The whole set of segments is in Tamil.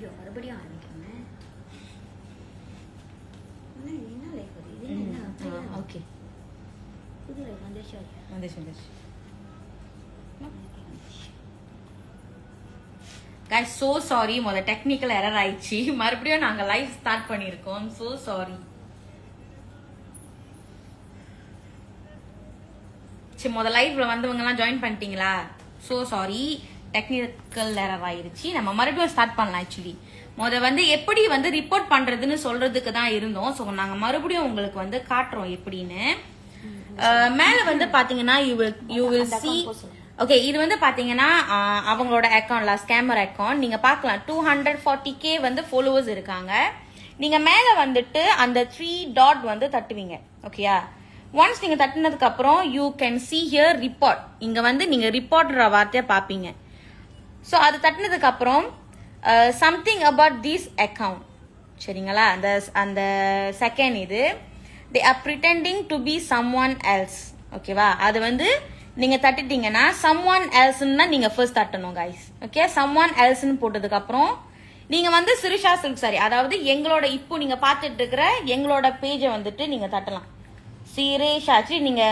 ஐயோ மறுபடியும் ஆரம்பிக்கிறேன். என்ன லைஃப் அது? இது என்ன? ஓகே புது லைஃப் வந்துச்சு. வந்துச்சு. guys so sorry technical error ஆயிடுச்சு. மறுபடியும் நாங்க லைவ் ஸ்டார்ட் பண்ணிருக்கோம். so sorry. லைவ்ல வந்தவங்க எல்லாம் ஜாயின் பண்ணிட்டீங்களா? சோ சாரி, டெக்னிக்கல் எரர் ஆயிருச்சு. நம்ம மறுபடியும் ஸ்டார்ட் பண்ணலாம். ஆக்சுவலி எப்படி ரிப்போர்ட் பண்றதுன்னு சொல்றதுக்கு தான் இருந்தோம். சோ நாங்க மறுபடியும் உங்களுக்கு காட்டுறோம் எப்படின்னு. மேல பாத்தீங்கன்னா you will see. ஓகே, இது பாத்தீங்கன்னா அவங்களோட அக்கௌண்ட்ல ஸ்கேமர் அக்கௌண்ட் நீங்க பார்க்கலாம். 240k ஃபாலோவர்ஸ் இருக்காங்க. நீங்க மேல அந்த 3 டாட் தட்டுவீங்க. ஓகேயா? ஒன்ஸ் நீங்க தட்டினதுக்கு அப்புறம் you can see here report. இங்க நீங்க ரிப்போர்ட்ற வார்த்தையை பாப்பீங்க. ஸோ அது தட்டினதுக்கு அப்புறம் சம்திங் அபவுட் திஸ் அக்கவுண்ட், சரிங்களா? அந்த செகண்ட் இது they are pretending to be someone else. ஓகேவா? அது நீங்க தட்டிட்டீங்கன்னா someone else-ன்னு நீங்க ஃபர்ஸ்ட் தட்டணும் guys. ஓகே, someone else-ன்னு போட்டதுக்கு அப்புறம் நீங்க சிரிஷா சில்க் சாரி, அதாவது எங்களோட இப்போ நீங்க பார்த்துட்டு இருக்கிற எங்களோட பேஜை நீங்க தட்டலாம். சீரேஷாச்சு நீங்க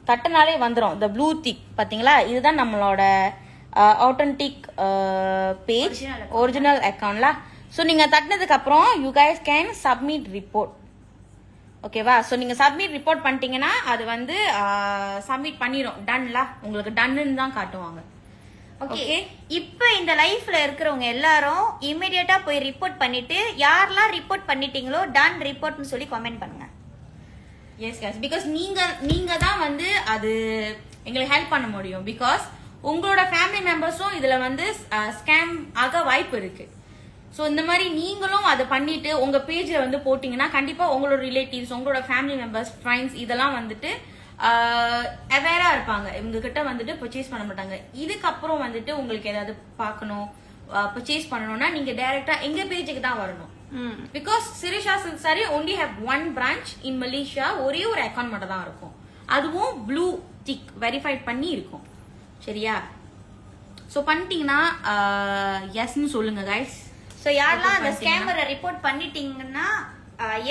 தட்டினாலே வந்துடும். இந்த ப்ளூ திக் பாத்தீங்களா? இதுதான் நம்மளோட ஆத்தென்டிக் பேஜ், ஒரிஜினல் அக்கவுண்ட்ல. ஸோ நீங்க தட்டினதுக்கு அப்புறம் you guys can submit report. ஓகேவா? ஸோ நீங்க சப்மிட் ரிப்போர்ட் பண்ணிட்டீங்கன்னா அது சப்மிட் பண்ணிடும். டன்ல உங்களுக்கு டன்னு தான் காட்டுவாங்க. ஓகே, இப்போ இந்த லைஃப்ல இருக்கிறவங்க எல்லாரும் இமிடியேட்டா போய் ரிப்போர்ட் பண்ணிட்டு யாரெல்லாம் ரிப்போர்ட் பண்ணிட்டீங்களோ டன் ரிப்போர்ட்னு சொல்லி கமெண்ட் பண்ணுங்க. எஸ் guys, பிகாஸ் நீங்க தான் அது எங்களுக்கு ஹெல்ப் பண்ண முடியும். பிகாஸ் உங்களோட ஃபேமிலி மெம்பர்ஸும் இதுல ஸ்கேம் ஆக வாய்ப்பு இருக்கு. ஸோ இந்த மாதிரி நீங்களும் அதை பண்ணிட்டு உங்க பேஜ்ல போட்டீங்கன்னா கண்டிப்பா உங்களோட ரிலேட்டிவ்ஸ், உங்களோட ஃபேமிலி மெம்பர்ஸ், ஃப்ரெண்ட்ஸ் இதெல்லாம் அவேரா இருப்பாங்க. இவங்க கிட்ட பர்ச்சேஸ் பண்ண மாட்டாங்க. இதுக்கப்புறம் உங்களுக்கு ஏதாவது பார்க்கணும், பர்ச்சேஸ் பண்ணணும்னா நீங்க டைரக்டா எங்க பேஜுக்கு தான் வரணும். Because Sirisha silk sorry only have one branch in Malaysia. ஒரே ஒரு அக்கவுண்ட் மட்டும் தான் இருக்கும். அதுவும் ப்ளூ டிக் வெரிஃபைட் பண்ணி இருக்கும். சரியா? சோ பண்ணிட்டீங்கன்னா எஸ்ன்னு சொல்லுங்க கைஸ். சோ யாரெல்லாம் அந்த ஸ்கேமரை ரிப்போர்ட் பண்ணிட்டீங்கன்னா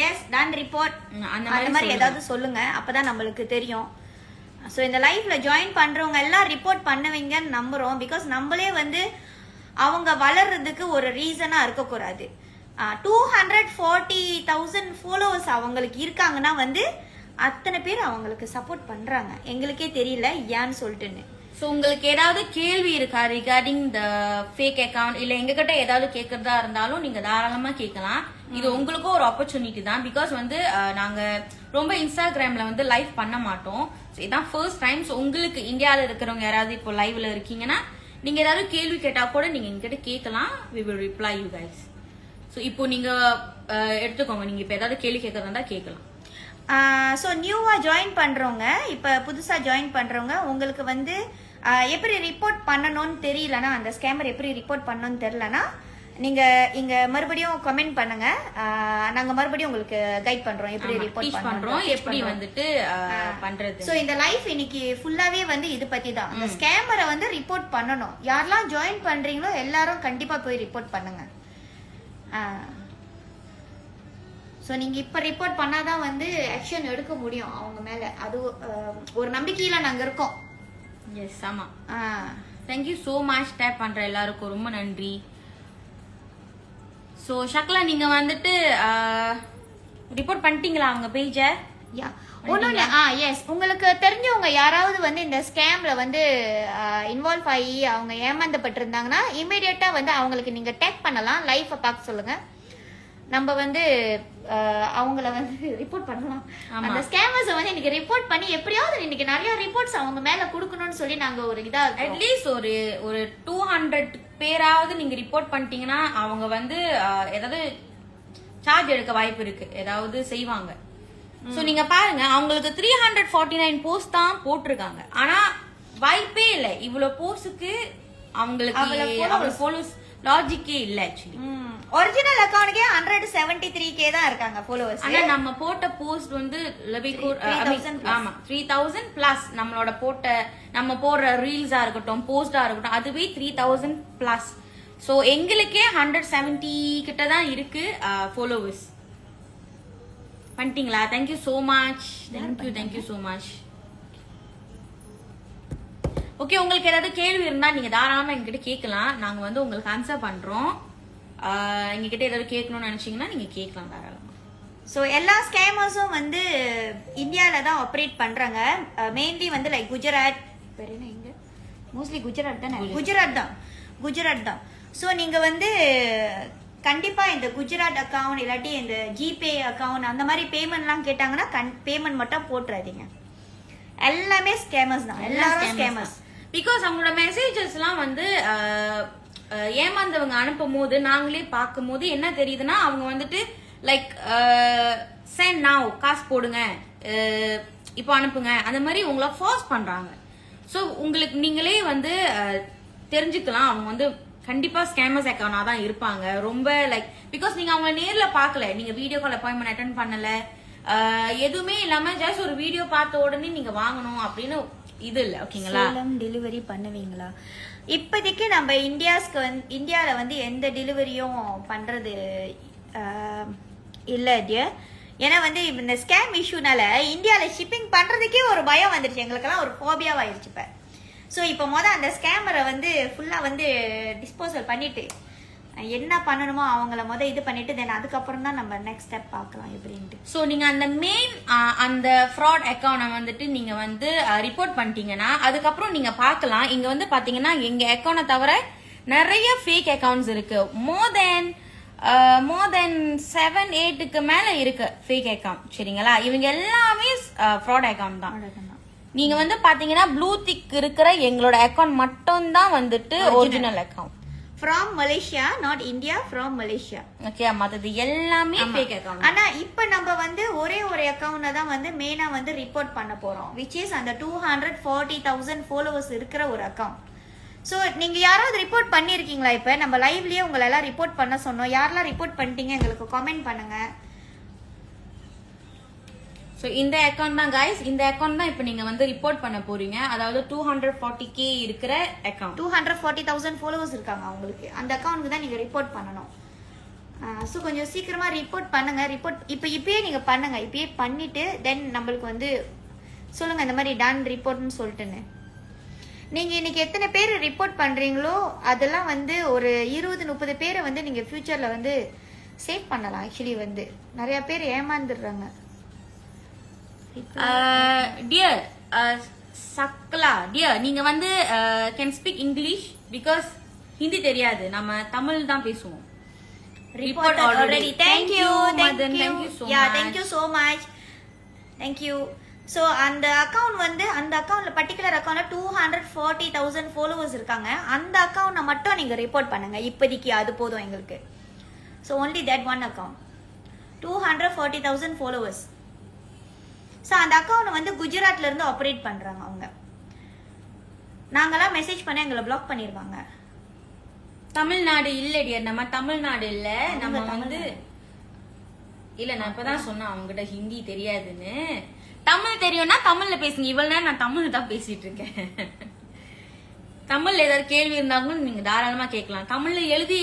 எஸ் டன் ரிப்போர்ட் அந்த மாதிரி ஏதாவது சொல்லுங்க. அப்பதான் நம்மளுக்கு தெரியும். சோ இந்த லைஃப்ல ஜாயின் பண்றவங்க எல்லாம் ரிப்போர்ட் பண்ணுவீங்கன்னு நம்புறோம். பிகாஸ் நம்மளே அவங்க வளர்றதுக்கு ஒரு ரீசனா இருக்கக்கூடாது. 240,000 ஃபாலோவர்ஸ் அவங்களுக்கு இருக்காங்கன்னா அத்தனை பேர் அவங்களுக்கு சப்போர்ட் பண்றாங்க. எங்களுக்கே தெரியல ஏன்னு சொல்லிட்டுன்னு. ஸோ உங்களுக்கு ஏதாவது கேள்வி இருக்கா ரிகார்டிங் த ஃபேக் அக்கவுண்ட், இல்ல எங்ககிட்ட ஏதாவது கேட்கறதா இருந்தாலும் நீங்க தாராளமா கேட்கலாம். இது உங்களுக்கும் ஒரு ஆப்பர்ச்சுனிட்டி தான். பிகாஸ் நாங்க ரொம்ப இன்ஸ்டாகிராம்ல லைவ் பண்ண மாட்டோம். இதான் ஃபர்ஸ்ட் டைம். ஸோ உங்களுக்கு இந்தியாவில் இருக்கிறவங்க யாராவது இப்போ லைவ்ல இருக்கீங்கன்னா நீங்க ஏதாவது கேள்வி கேட்டா கூட நீங்க எங்ககிட்ட கேட்கலாம். we will reply you guys. So இப்போ நீங்க எடுத்துக்கோங்க, நீங்க இப்போ ஏதாவது கேள்வி கேட்கறதா கேட்கலாம். ஸோ நியூவா ஜாயின் பண்றவங்க, இப்ப புதுசா ஜாயின் பண்றவங்க உங்களுக்கு எப்படி ரிப்போர்ட் பண்ணணும்னு தெரியலனா, அந்த ஸ்கேமர் எப்படி ரிப்போர்ட் பண்ணணும்னு தெரியலனா நீங்க இங்க மறுபடியும் கமெண்ட் பண்ணுங்க. நாங்க மறுபடியும் உங்களுக்கு கைட் பண்றோம் எப்படி ரிப்போர்ட் பண்றோம், எப்படி பண்றது. சோ இந்த லைஃப் இன்னைக்கு ஃபுல்லாவே இது பத்தி தான். அந்த ஸ்கேமரை ரிப்போர்ட் பண்ணணும். யாரெல்லாம் ஜாயின் பண்றீங்களோ எல்லாரும் கண்டிப்பா போய் ரிப்போர்ட் பண்ணுங்க. ஸோ நீங்க இப்ப ரிப்போர்ட் பண்ணாதான் ஆக்ஷன் எடுக்க முடியும் அவங்க மேல. அது ஒரு நம்பிக்கையில நாங்க இருக்கோம். எஸ், ஆமா. Thank you so much. டேப் பண்ற எல்லாருக்கும் ரொம்ப நன்றி. ஸோ ஷக்லா நீங்க ரிப்போர்ட் பண்ணிட்டீங்களா அவங்க பேஜ? யா, ஒண்ணு. எஸ், உங்களுக்கு தெரிஞ்சவங்க யாராவது இந்த ஸ்கேம்ல இன்வால்வ் ஆகி அவங்க ஏமாந்தப்பட்டிருந்தாங்கன்னா இமீடியட்டா அவங்களுக்கு நீங்க டேக் பண்ணலாம். லைஃபை பார்க்க சொல்லுங்க. நம்ம அவங்கள ரிப்போர்ட் பண்ணலாம். அந்த ஸ்கேமர்ஸ் இன்னைக்கு ரிப்போர்ட் பண்ணி எப்படியாவது இன்னைக்கு நிறைய ரிப்போர்ட்ஸ் அவங்க மேல கொடுக்கணும்னு சொல்லி நாங்க ஒரு இதா அட்லீஸ்ட் ஒரு 200 பேராவது நீங்க ரிப்போர்ட் பண்ணிட்டீங்கன்னா அவங்க ஏதாவது சார்ஜ் எடுக்க வாய்ப்பு இருக்கு, ஏதாவது செய்வாங்க. சோ நீங்க பாருங்க, அவங்களுக்கு 349 போஸ்ட் தான் போட்டிருக்காங்க. ஆனா வாய்ப்பே இல்ல இவ்வளவு போஸ்டுக்கு அவங்களுக்கு ஃபாலோவர்ஸ் லாஜிக்கே இல்ல. ஆக்சுவலி ஒரிஜினல் அக்கவுண்ட்க்கே 173k தான் இருக்காங்க ஃபாலோவர்ஸ். ஆனா நம்ம போட்ட போஸ்ட் 3000 பிளஸ் நம்ம போடுற ரீல்ஸா இருக்கட்டும், போஸ்டா இருக்கட்டும், அதுவே 3000 பிளஸ். ஸோ எங்களுக்கே 170 கிட்ட தான் இருக்கு ஃபாலோவர்ஸ். பண்ணிட்டீங்களா? Thank you so much. Thank you so much. Okay, உங்களுக்கு ஏதாவது கேள்வி இருந்தா நீங்க தாராளமா எங்ககிட்ட கேட்கலாம். நாங்க வந்து உங்களுக்கு ஆன்சர் பண்றோம். எங்ககிட்ட ஏதாவது கேட்கணும்னு நினைச்சீங்கன்னா நீங்க கேட்கலாம் தாராளமா. ஸோ எல்லா ஸ்கேமர்ஸும் வந்து இந்தியாவில் தான் ஆப்ரேட் பண்ணுறாங்க. மெயின்லி வந்து லைக் குஜராத், வேறு என்ன இங்கே மோஸ்ட்லி குஜராத் தானே, குஜராத் தான். ஸோ நீங்கள் வந்து கண்டிப்பாக இந்த குஜராத் அக்கௌண்ட் இல்லாட்டி இந்த ஜிபே அக்கௌண்ட் அந்த மாதிரி பேமெண்ட்லாம் கேட்டாங்கன்னா பேமெண்ட் மட்டும் போட்டுறாதீங்க. எல்லாமே ஸ்கேமர்ஸ் தான், எல்லாரும் ஸ்கேமர்ஸ். பிகாஸ் அவங்களோட மெசேஜஸ்லாம் வந்து ஏமாந்தவங்க அனுப்பும் போது நாங்களே பார்க்கும் போது என்ன தெரியுதுன்னா, அவங்க வந்துட்டு லைக் சென்ட் நாவ், காசு போடுங்க, இப்போ அனுப்புங்க, அந்த மாதிரி உங்களை ஃபோர்ஸ் பண்றாங்க. ஸோ உங்களுக்கு நீங்களே வந்து தெரிஞ்சுக்கலாம் அவங்க வந்து கண்டிப்பா ஸ்கேமர்ஸ் அக்கௌண்டா தான் இருப்பாங்க. ரொம்ப லைக் பிகாஸ் நீங்க அவங்க நேர்ல பார்க்கல, நீங்க வீடியோ கால் அப்பாயின்மெண்ட் அட்டென்ட் பண்ணல, எதுவுமே இல்லாம ஜஸ்ட் ஒரு வீடியோ பார்த்த உடனே நீங்க வாங்கணும் அப்படின்னு இது இல்ல. ஓகேங்களா? டெலிவரி பண்ணுவீங்களா? இப்போதைக்கு நம்ம இந்தியாவில் வந்து எந்த டெலிவரியும் பண்றது இல்லை டியர். ஏன்னா வந்து இந்த ஸ்கேம் இஷ்யூனால இந்தியாவில் ஷிப்பிங் பண்றதுக்கே ஒரு பயம் வந்துருச்சு, எங்களுக்கெல்லாம் ஒரு ஃபோபியாவாயிருச்சு இப்போ. ஸோ இப்போ அந்த ஸ்கேமரை வந்து ஃபுல்லாக வந்து டிஸ்போசல் பண்ணிட்டு என்ன பண்ணணுமோ அவங்கள இது பண்ணிட்டு தென் அதுக்கப்புறம் தான் நம்ம நெக்ஸ்ட் ஸ்டெப் பார்க்கலாம் எப்படின்ட்டு. ஸோ நீங்க அந்த மெயின் அந்த ஃப்ராட் அக்கௌண்ட்டை வந்துட்டு நீங்க வந்து ரிப்போர்ட் பண்ணிட்டீங்கன்னா அதுக்கப்புறம் நீங்க பார்க்கலாம். இங்க வந்து பாத்தீங்கன்னா எங்க அக்கௌண்ட்டை தவிர நிறைய ஃபேக் அக்கௌண்ட்ஸ் இருக்கு. மோர் தென் 7-8க்கு மேல இருக்கு ஃபேக் அக்கௌண்ட். சரிங்களா? இவங்க எல்லாமே ஃப்ராட் அக்கௌண்ட் தான். நீங்க வந்து பாத்தீங்கன்னா ப்ளூ டிக் இருக்கிற எங்களோட அக்கௌண்ட் மட்டும் தான் வந்துட்டு original account. From Malaysia, not India, from Malaysia. Okay, மத்தது எல்லாமே ஃபேக் அக்கவுண்ட். ஆனா இப்போ நம்ம வந்து ஒரே அக்கவுண்ட்ல தான் வந்து மெயினா வந்து ரிப்போர்ட் பண்ண போறோம், which is அந்த 240,000 ஃபாலோவர்ஸ் இருக்கிற ஒரு அக்கவுண்ட். சோ நீங்க யாராவது ரிப்போர்ட் பண்ணிருக்கீங்களா? இப்ப நம்ம லைவ்லயே உங்களை எல்லாம் ரிப்போர்ட் பண்ண சொன்னோம். யாரெல்லாம் ரிப்போர்ட் பண்ணிட்டீங்க எங்களுக்கு கமெண்ட் பண்ணுங்க. ஸோ இந்த அக்கௌண்ட் தான் கைஸ், இந்த அக்கௌண்ட் தான் இப்போ நீங்க வந்து ரிப்போர்ட் பண்ண போறீங்க. அதாவது 240K இருக்கிற அக்கௌண்ட், 240,000 ஃபாலோவர்ஸ் இருக்காங்க அவங்களுக்கு. அந்த அக்கௌண்ட்க்கு தான் நீங்க ரிப்போர்ட் பண்ணணும். ஸோ கொஞ்சம் சீக்கிரமா ரிப்போர்ட் பண்ணுங்க. இப்பயே நீங்க பண்ணுங்க. இப்பயே பண்ணிட்டு தென் நம்மளுக்கு வந்து சொல்லுங்க இந்த மாதிரி டன் ரிப்போர்ட்னு சொல்லிட்டுன்னு. நீங்க இன்னைக்கு எத்தனை பேர் ரிப்போர்ட் பண்றீங்களோ அதெல்லாம் வந்து ஒரு 20-30 பேரை வந்து நீங்க ஃபியூச்சர்ல வந்து சேவ் பண்ணலாம். ஆக்சுவலி வந்து நிறைய பேர் ஏமாந்துடுறாங்க. டியர் சக்லா, டியர் நீங்க வந்து can speak English because Hindi தெரியாது, நம்ம தமிழ் தான் பேசுவோம். Report already. thank you so much. thank you. so அந்த அக்கவுண்ட் அந்த அக்கவுண்ட்ல பர்టిక్యులர் அக்கவுண்ட்ல 240,000 ஃபாலோவர்ஸ் இருக்காங்க. அந்த அக்கவுண்ட மட்டும் நீங்க ரிப்போர்ட் பண்ணுங்க. இப்போதைக்கு அது போதும் எங்களுக்கு. so only that one account, 240,000 followers. So அந்த அக்கௌண்ட் வந்து குஜராத்ல இருந்து ஆப்ரேட் பண்றாங்க அவங்க. நாங்கெல்லாம் மெசேஜ் பண்ண எங்களை பிளாக் பண்ணிருவாங்க. தமிழ்நாடு இல்ல டியர், நம்ம தமிழ்நாடு இல்ல, நம்ம வந்து இல்ல. நான் இப்பதான் சொன்னேன் அவங்ககிட்ட ஹிந்தி தெரியாதுன்னு. தமிழ் தெரியும்னா தமிழ்ல பேசுங்க. இவ்வளவு நேரம் நான் தமிழ் தான் பேசிட்டு இருக்கேன். தமிழ்ல ஏதாவது கேள்வி இருந்தாலும் நீங்க தாராளமா கேட்கலாம். தமிழ்ல எழுதி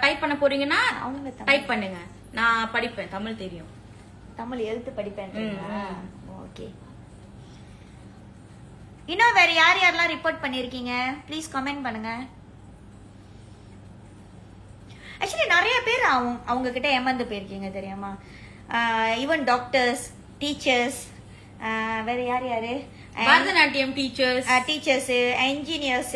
டைப் பண்ண போறீங்கன்னா அவங்க டைப் பண்ணுங்க, நான் படிப்பேன். தமிழ் தெரியும், தமிழ் எழுத்து படிப்பேன். ஓகே. இன்னும் வேற யாரெல்லாம் ரிப்போர்ட் பண்ணிருக்கீங்க ப்ளீஸ் கமெண்ட் பண்ணுங்க. ஆக்சுவலி நிறைய பேர் அவங்க கிட்ட ஏமாந்து போயிருக்கீங்க தெரியுமா? ஈவன் டாக்டர்ஸ், டீச்சர்ஸ், வேற யாரு பரதநாட்டியம் டீச்சர்ஸ், என்ஜினியர்ஸ்,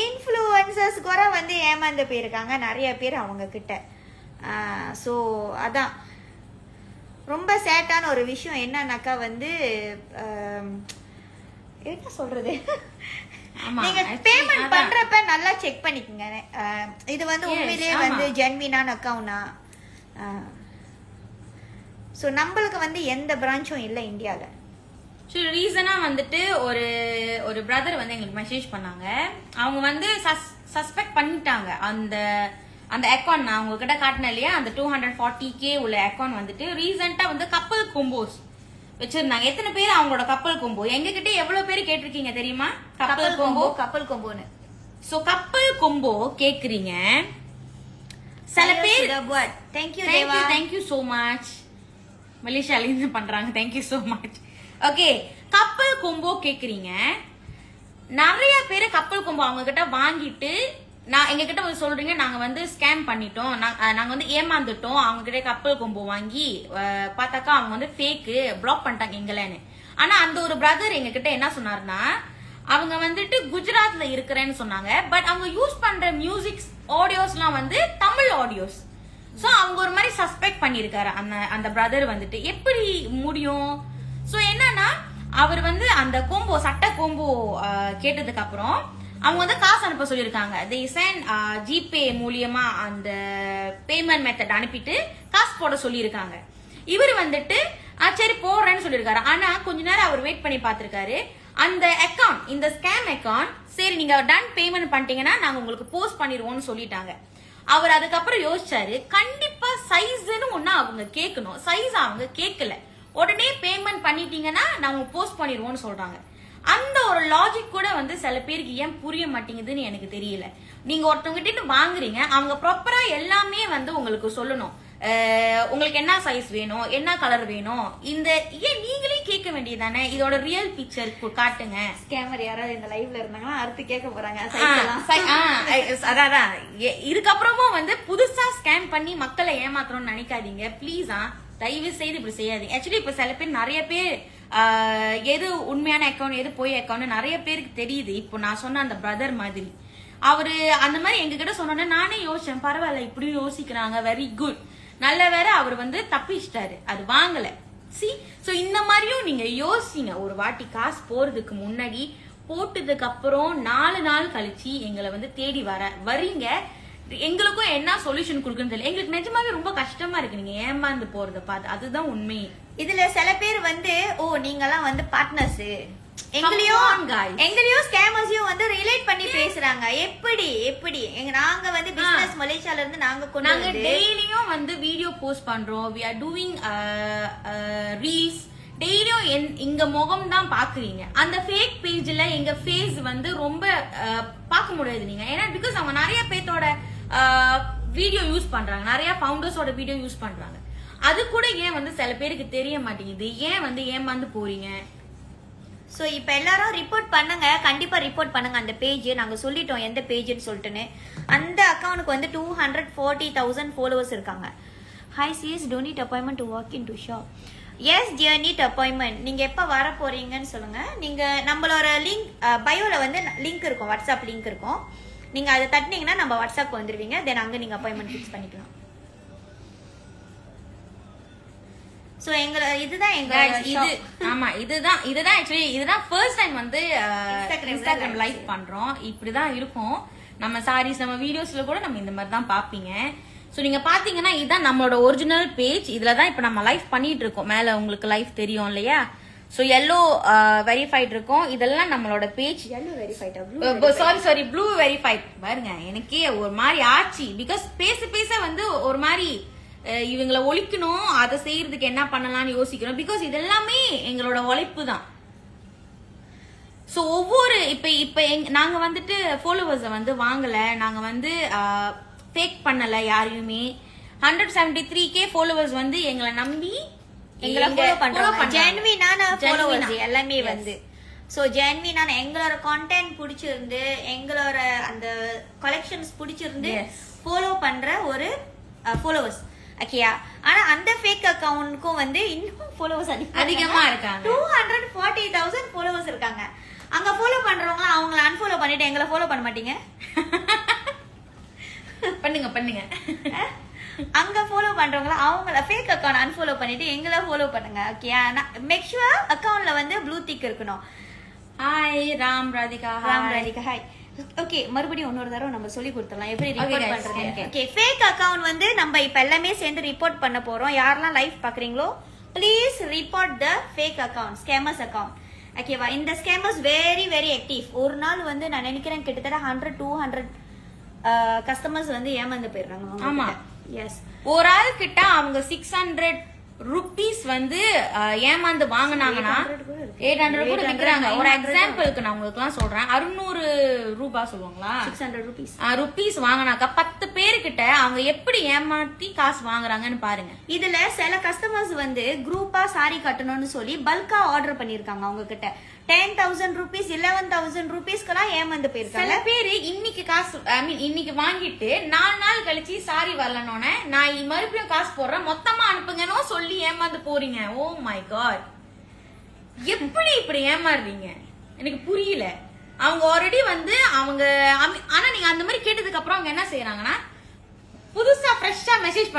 இன்ஃப்ளூயன்சர்ஸ் கூட வந்து ஏமாந்து போயிருக்காங்க நிறைய பேர் அவங்க கிட்ட. ஸோ அதான் ரொம்ப சேட்டான ஒரு விஷயம். என்னன்னாக்கா வந்து என்ன சொல்றது, நீங்க பேமெண்ட் பண்றப்ப நல்லா செக் பண்ணிக்கங்க. இது வந்து உண்மையிலேயே வந்து ஜென்வினான அக்கவுண்டா? ஸோ நம்மளுக்கு வந்து எந்த பிரான்ச்சும் இல்லை இந்தியாவில். ரீசனா வந்துட்டு ஒரு பிரதர் வந்து எங்களுக்கு மெசேஜ் பண்ணாங்க. அவங்க வந்து சஸ்பெக்ட் பண்ணிட்டாங்க அந்த அக்கௌண்ட் நான் உங்ககிட்ட காட்டினேன் இல்லையா, அந்த 240K உள்ள அக்கௌண்ட் வந்துட்டு ரீசெண்டா வந்து கப்பல் கொம்போஸ் வச்சிருந்தாங்க. எத்தனை பேர் அவங்களோட கப்பல் கொம்போ எங்க கிட்ட எவ்வளவு பேர் கேட்டிருக்கீங்க தெரியுமா? கப்பல் கொம்போன்னு சோ கப்பல் கொம்போ கேக்குறீங்க சில பேர். தேங்க்யூ தேவா, தேங்க்யூ சோ மச். மலேசியால இருந்து பண்றாங்க. Thank you so much. ஓகே, கப்பல் கொம்போ கேக்குறீங்க. நிறைய பேரு கப்பல் கொம்போ அவங்க கிட்ட வாங்கிட்டு எங்க கிட்ட வந்து சொல்றீங்க நாங்க வந்து ஸ்கேம் பண்ணிட்டோம், நாங்க வந்து ஏமாந்துட்டோம், அவங்க கிட்ட கப்பல் கொம்போ வாங்கி பார்த்தாக்கா அவங்க வந்து ஃபேக்கு, பிளாக் பண்ணிட்டாங்க எங்களேன்னு. ஆனா அந்த ஒரு பிரதர் எங்க கிட்ட என்ன சொன்னாருன்னா, அவங்க வந்துட்டு குஜராத்ல இருக்கிறேன்னு சொன்னாங்க. பட் அவங்க யூஸ் பண்ற மியூசிக் ஆடியோஸ்லாம் வந்து தமிழ் ஆடியோஸ். சோ அவங்க ஒரு மாதிரி சஸ்பெக்ட் பண்ணிருக்காரு அந்த பிரதர் வந்துட்டு. எப்படி முடியும்? சோ என்னன்னா அவர் வந்து அந்த கோம்போ சட்ட கோம்போ கேட்டதுக்கு அப்புறம் அவங்க வந்து காசு அனுப்ப சொல்லியிருக்காங்க. ஜிபே மூலியமா அந்த பேமெண்ட் மெத்தட் அனுப்பிட்டு காசு போட சொல்லியிருக்காங்க. இவர் வந்துட்டு சரி போடுறேன்னு சொல்லியிருக்காரு. ஆனா கொஞ்ச நேரம் அவர் வெயிட் பண்ணி பார்த்திருக்காரு. அந்த அக்கவுண்ட், இந்த ஸ்கேம் அக்கவுண்ட், சரி நீங்க டன் பேமெண்ட் பண்ணிட்டீங்கன்னா நாங்க உங்களுக்கு போஸ்ட் பண்ணிடுவோம்னு சொல்லிட்டாங்க. அவர் அதுக்கப்புறம் யோசிச்சாரு, கண்டிப்பா சைஸ்ன்னு ஒண்ணு அவங்க கேட்கணும், சைஸ் அவங்க கேட்கல, உடனே பேமெண்ட் பண்ணிட்டீங்கன்னா நாங்க போஸ்ட் பண்ணிடுவோம்னு சொல்றாங்க. அந்த ஒரு லாஜிக் கூட வந்து சில பேருக்கு ஏன் புரிய மாட்டேங்குதுன்னு எனக்கு தெரியல. நீங்க ஒருத்தவங்க கிட்ட வாங்குறீங்க, அவங்க ப்ராப்பரா எல்லாமே வந்து உங்களுக்கு சொல்லணும். உங்களுக்கு என்ன சைஸ் வேணும், என்ன கலர் வேணும், இந்த ஏன் நீங்களே கேட்க வேண்டியதானே? இதோட ரியல் பிக்சர் காட்டுங்க. ஸ்கேமர் யாராவது இந்த லைவ்ல இருந்தாங்கன்னா அடுத்து கேட்க போறாங்க. அதான் இதுக்கப்புறமும் வந்து புதுசா ஸ்கேம் பண்ணி மக்களை ஏமாத்தணும்னு நினைக்காதீங்க ப்ளீஸ். தயவு செய்து இப்படி செய்யாதீங்க. ஆக்சுவலி இப்ப சில பேர் நிறைய பேர் எது உண்மையான அக்கௌண்ட் எது போய் அக்கௌண்ட் நிறைய பேருக்கு தெரியுது. இப்போ நான் சொன்ன அந்த பிரதர் மாதிரி அவரு அந்த மாதிரி எங்க கிட்ட சொன்னோன்னே நானே யோசிச்சேன், பரவாயில்ல இப்படியும் யோசிக்கிறாங்க, வெரி குட், நல்ல வேற அவர் வந்து தப்பிச்சிட்டாரு, அது வாங்கல. சோ இந்த மாதிரியும் நீங்க யோசிங்க. ஒரு வாட்டி காசு போறதுக்கு முன்னாடி, போட்டதுக்கு அப்புறம் 4 நாள் கழிச்சு எங்களை வந்து தேடி வரீங்க. எங்களுக்கும் என்ன சொல்யூஷன் கொடுக்குன்னு தெரியல. எங்களுக்கு நிஜமாவே ரொம்ப கஷ்டமா இருக்கு நீங்க ஏமாந்து போறத பார்த்து. அதுதான் உண்மை. இதுல சில பேர் வந்து நீங்கெல்லாம் வந்து பார்ட்னர்ஸ், எங்களையும் ஸ்கேமர்ஸையும் வந்து ரிலேட் பண்ணி பேசுறாங்க. எப்படி நாங்க வந்து பிசினஸ் மலேசியால இருந்து நாங்க டெய்லியும் வந்து வீடியோ போஸ்ட் பண்றோம். we are doing reels. டெய்லியும் எங்க முகம் தான் பாக்குறீங்க. அந்த ஃபேக் பேஜ்ல எங்க ஃபேஸ் வந்து ரொம்ப பார்க்க முடியாது நீங்க. ஏன்னா பிகாஸ் அவங்க நிறைய பேத்தோட வீடியோ யூஸ் பண்றாங்க, நிறைய ஃபவுண்டர்ஸோட வீடியோ யூஸ் பண்றாங்க. அது கூட ஏன் வந்து சில பேருக்கு தெரிய மாட்டேங்குது, ஏன் வந்து ஏமாந்து போறீங்க? சோ இப்ப எல்லாரும் ரிப்போர்ட் பண்ணுங்க, கண்டிப்பா ரிப்போர்ட் பண்ணுங்க. அந்த பேஜ் நாங்க சொல்லிட்டோம் எந்த பேஜ்னு சொல்லிட்டுன்னு. அந்த அக்கவுண்ட்க்கு வந்து 240,000 ஃபாலோவர்ஸ் இருக்காங்க. Hi CS, don't need appointment to walk in to shop. Yes dear, need appointment. நீங்க எப்ப வர போறீங்கன்னு சொல்லுங்க. நீங்க நம்மளோட லிங்க் பயோல வந்து லிங்க் இருக்கும், வாட்ஸ்அப் லிங்க் இருக்கும். நீங்க அதை தட்டினீங்கன்னா நம்ம வாட்ஸ்அப் வந்துருவீங்க. தென் அங்க நீங்க அப்பாயின்மெண்ட் ஃபிக்ஸ் பண்ணிக்கலாம். சோ இதுதான் எங்க ஆமா இதுதான் ஆக்சுவலி இதுதான் ஃபர்ஸ்ட் டைம் வந்து இன்ஸ்டாகிராம் லைவ் பண்றோம். இப்படிதான் இருக்கும் நம்ம சாரீஸ், நம்ம வீடியோஸ்ல கூட நம்ம இந்த மாதிரி தான் பாப்பீங்க. சோ நீங்க பாத்தீங்கன்னா இதுதான் நம்மளோட ஒரிஜினல் பேஜ். இதுலதான் இப்ப நம்ம லைவ் பண்ணிட்டு இருக்கோம். மேல உங்களுக்கு லைவ் தெரியும் இல்லையா? சோ yellow வெரிஃபைட் இருக்கும். இதெல்லாம் நம்மளோட page. yellow verified, sorry blue verified. பாருங்க எனக்கே ஒரு மாதிரி ஆச்சு. பிகாஸ் பேச வந்து ஒரு மாதிரி இவங்களை ஒழிக்கணும், அதை செய்யறதுக்கு என்ன பண்ணலாம்னு யோசிக்கிறோம். பிகாஸ் இது எல்லாமே எங்களோட உழைப்பு தான். சோ ஒவ்வொரு இப்ப நாங்க வந்துட்டு ஃபாலோவர்ஸ வந்து வாங்கல, நாங்க வந்து ஃபேக் பண்ணல யாரையுமே. 173K ஃபாலோவர்ஸ் வந்து எங்களை நம்பி எங்களை ஃபாலோ பண்றாங்க. ஜென்வினான ஃபாலோவர்ஸ் எல்லாமே வந்து. சோ ஜென்வினான எங்களோட கண்டென்ட் பிடிச்சிருந்து, எங்களோட அந்த கலெக்ஷன்ஸ் பிடிச்சிருந்து ஃபாலோ பண்ற ஒரு ஃபாலோவர்ஸ். ஓகேயா? ஆனா அந்த ஃபேக் அக்கவுண்ட்க்கும் வந்து இன்னும் ஃபாலோவர்ஸ் அதிகமா இருக்காங்க. 240,000 ஃபாலோவர்ஸ் இருக்காங்க. அங்க ஃபாலோ பண்றவங்க அவங்கள அன்ஃபாலோ பண்ணிட்டு எங்களை ஃபாலோ பண்ண மாட்டீங்க? பண்ணுங்க. அங்க ஃபாலோ பண்றவங்கள அவங்கள ஃபேக் அக்கவுண்ட் அன்ஃபாலோ பண்ணிட்டு எங்களை ஃபாலோ பண்ணுங்க. ஓகேயா? மேக் ஷூர் அக்கவுண்ட்ல வந்து ப்ளூ டிக் இருக்கணும். Hi Ram Radhika. Hi. Okay, மறுபடியும் இன்னொரு தடவை நம்ம சொல்லி கொடுத்துடலாம் எப்படி ரிப்போர்ட் பண்றது. ஓகே, ஃபேக் அக்கவுண்ட் வந்து நம்ம இப்ப எல்லாமே சேர்ந்து ரிப்போர்ட் பண்ண போறோம். யாரெல்லாம் லைவ் பாக்குறீங்களோ please report the fake account, scammers account. ஓகேவா? இந்த ஸ்கேமர்ஸ் வெரி வெரி ஆக்டிவ். ஒரு நாள் வந்து நான் நினைக்கிறேன் கிட்டத்தட்ட 100-200 கஸ்டமர்ஸ் வந்து ஏமாந்து போயிடுறாங்க. ஆமா, எஸ். ஒரு ஆள் கிட்ட அவங்க 600 ருபீஸ் வந்து ஏமாந்து வாங்கினாங்கன்னா 800 கூட விக்கிறாங்க. ஒரு எக்ஸாம்பிளுக்கு நான் உங்களுக்கு எல்லாம் சொல்றேன், 600 ரூபாய் சொல்லுவாங்களா, 600 rupees ருபீஸ் வாங்கினாக்கா 10 பேருக்கிட்ட அவங்க எப்படி ஏமாத்தி காசு வாங்குறாங்கன்னு பாருங்க. இதுல சில கஸ்டமர்ஸ் வந்து குரூப்பா சாரி கட்டணும்னு சொல்லி பல்கா ஆர்டர் பண்ணிருக்காங்க. அவங்க கிட்ட 10,000 rupees 11,000 rupeesக்கெல்லாம் ஏமாந்து போயிருக்காங்க. சில பேரு இன்னைக்கு காசு இன்னைக்கு வாங்கிட்டு 4 நாள் கழிச்சு சாரி வரலனோனே நான் மறுபடியும் காசு போடுறேன் மொத்தமா அனுப்புங்கன்னு சொல்லி ஏமாந்து போறீங்க. ஓ மை காட், எப்படி இப்படி ஏமாறுறீங்க எனக்கு புரியல. அவங்க ஆல்ரெடி வந்து அவங்க ஆனா நீங்க அந்த மாதிரி கேட்டதுக்கு அப்புறம் அவங்க என்ன செய்யறாங்கன்னா புதுசா ஃப்ரெஷ்ஷா மெசேஜ்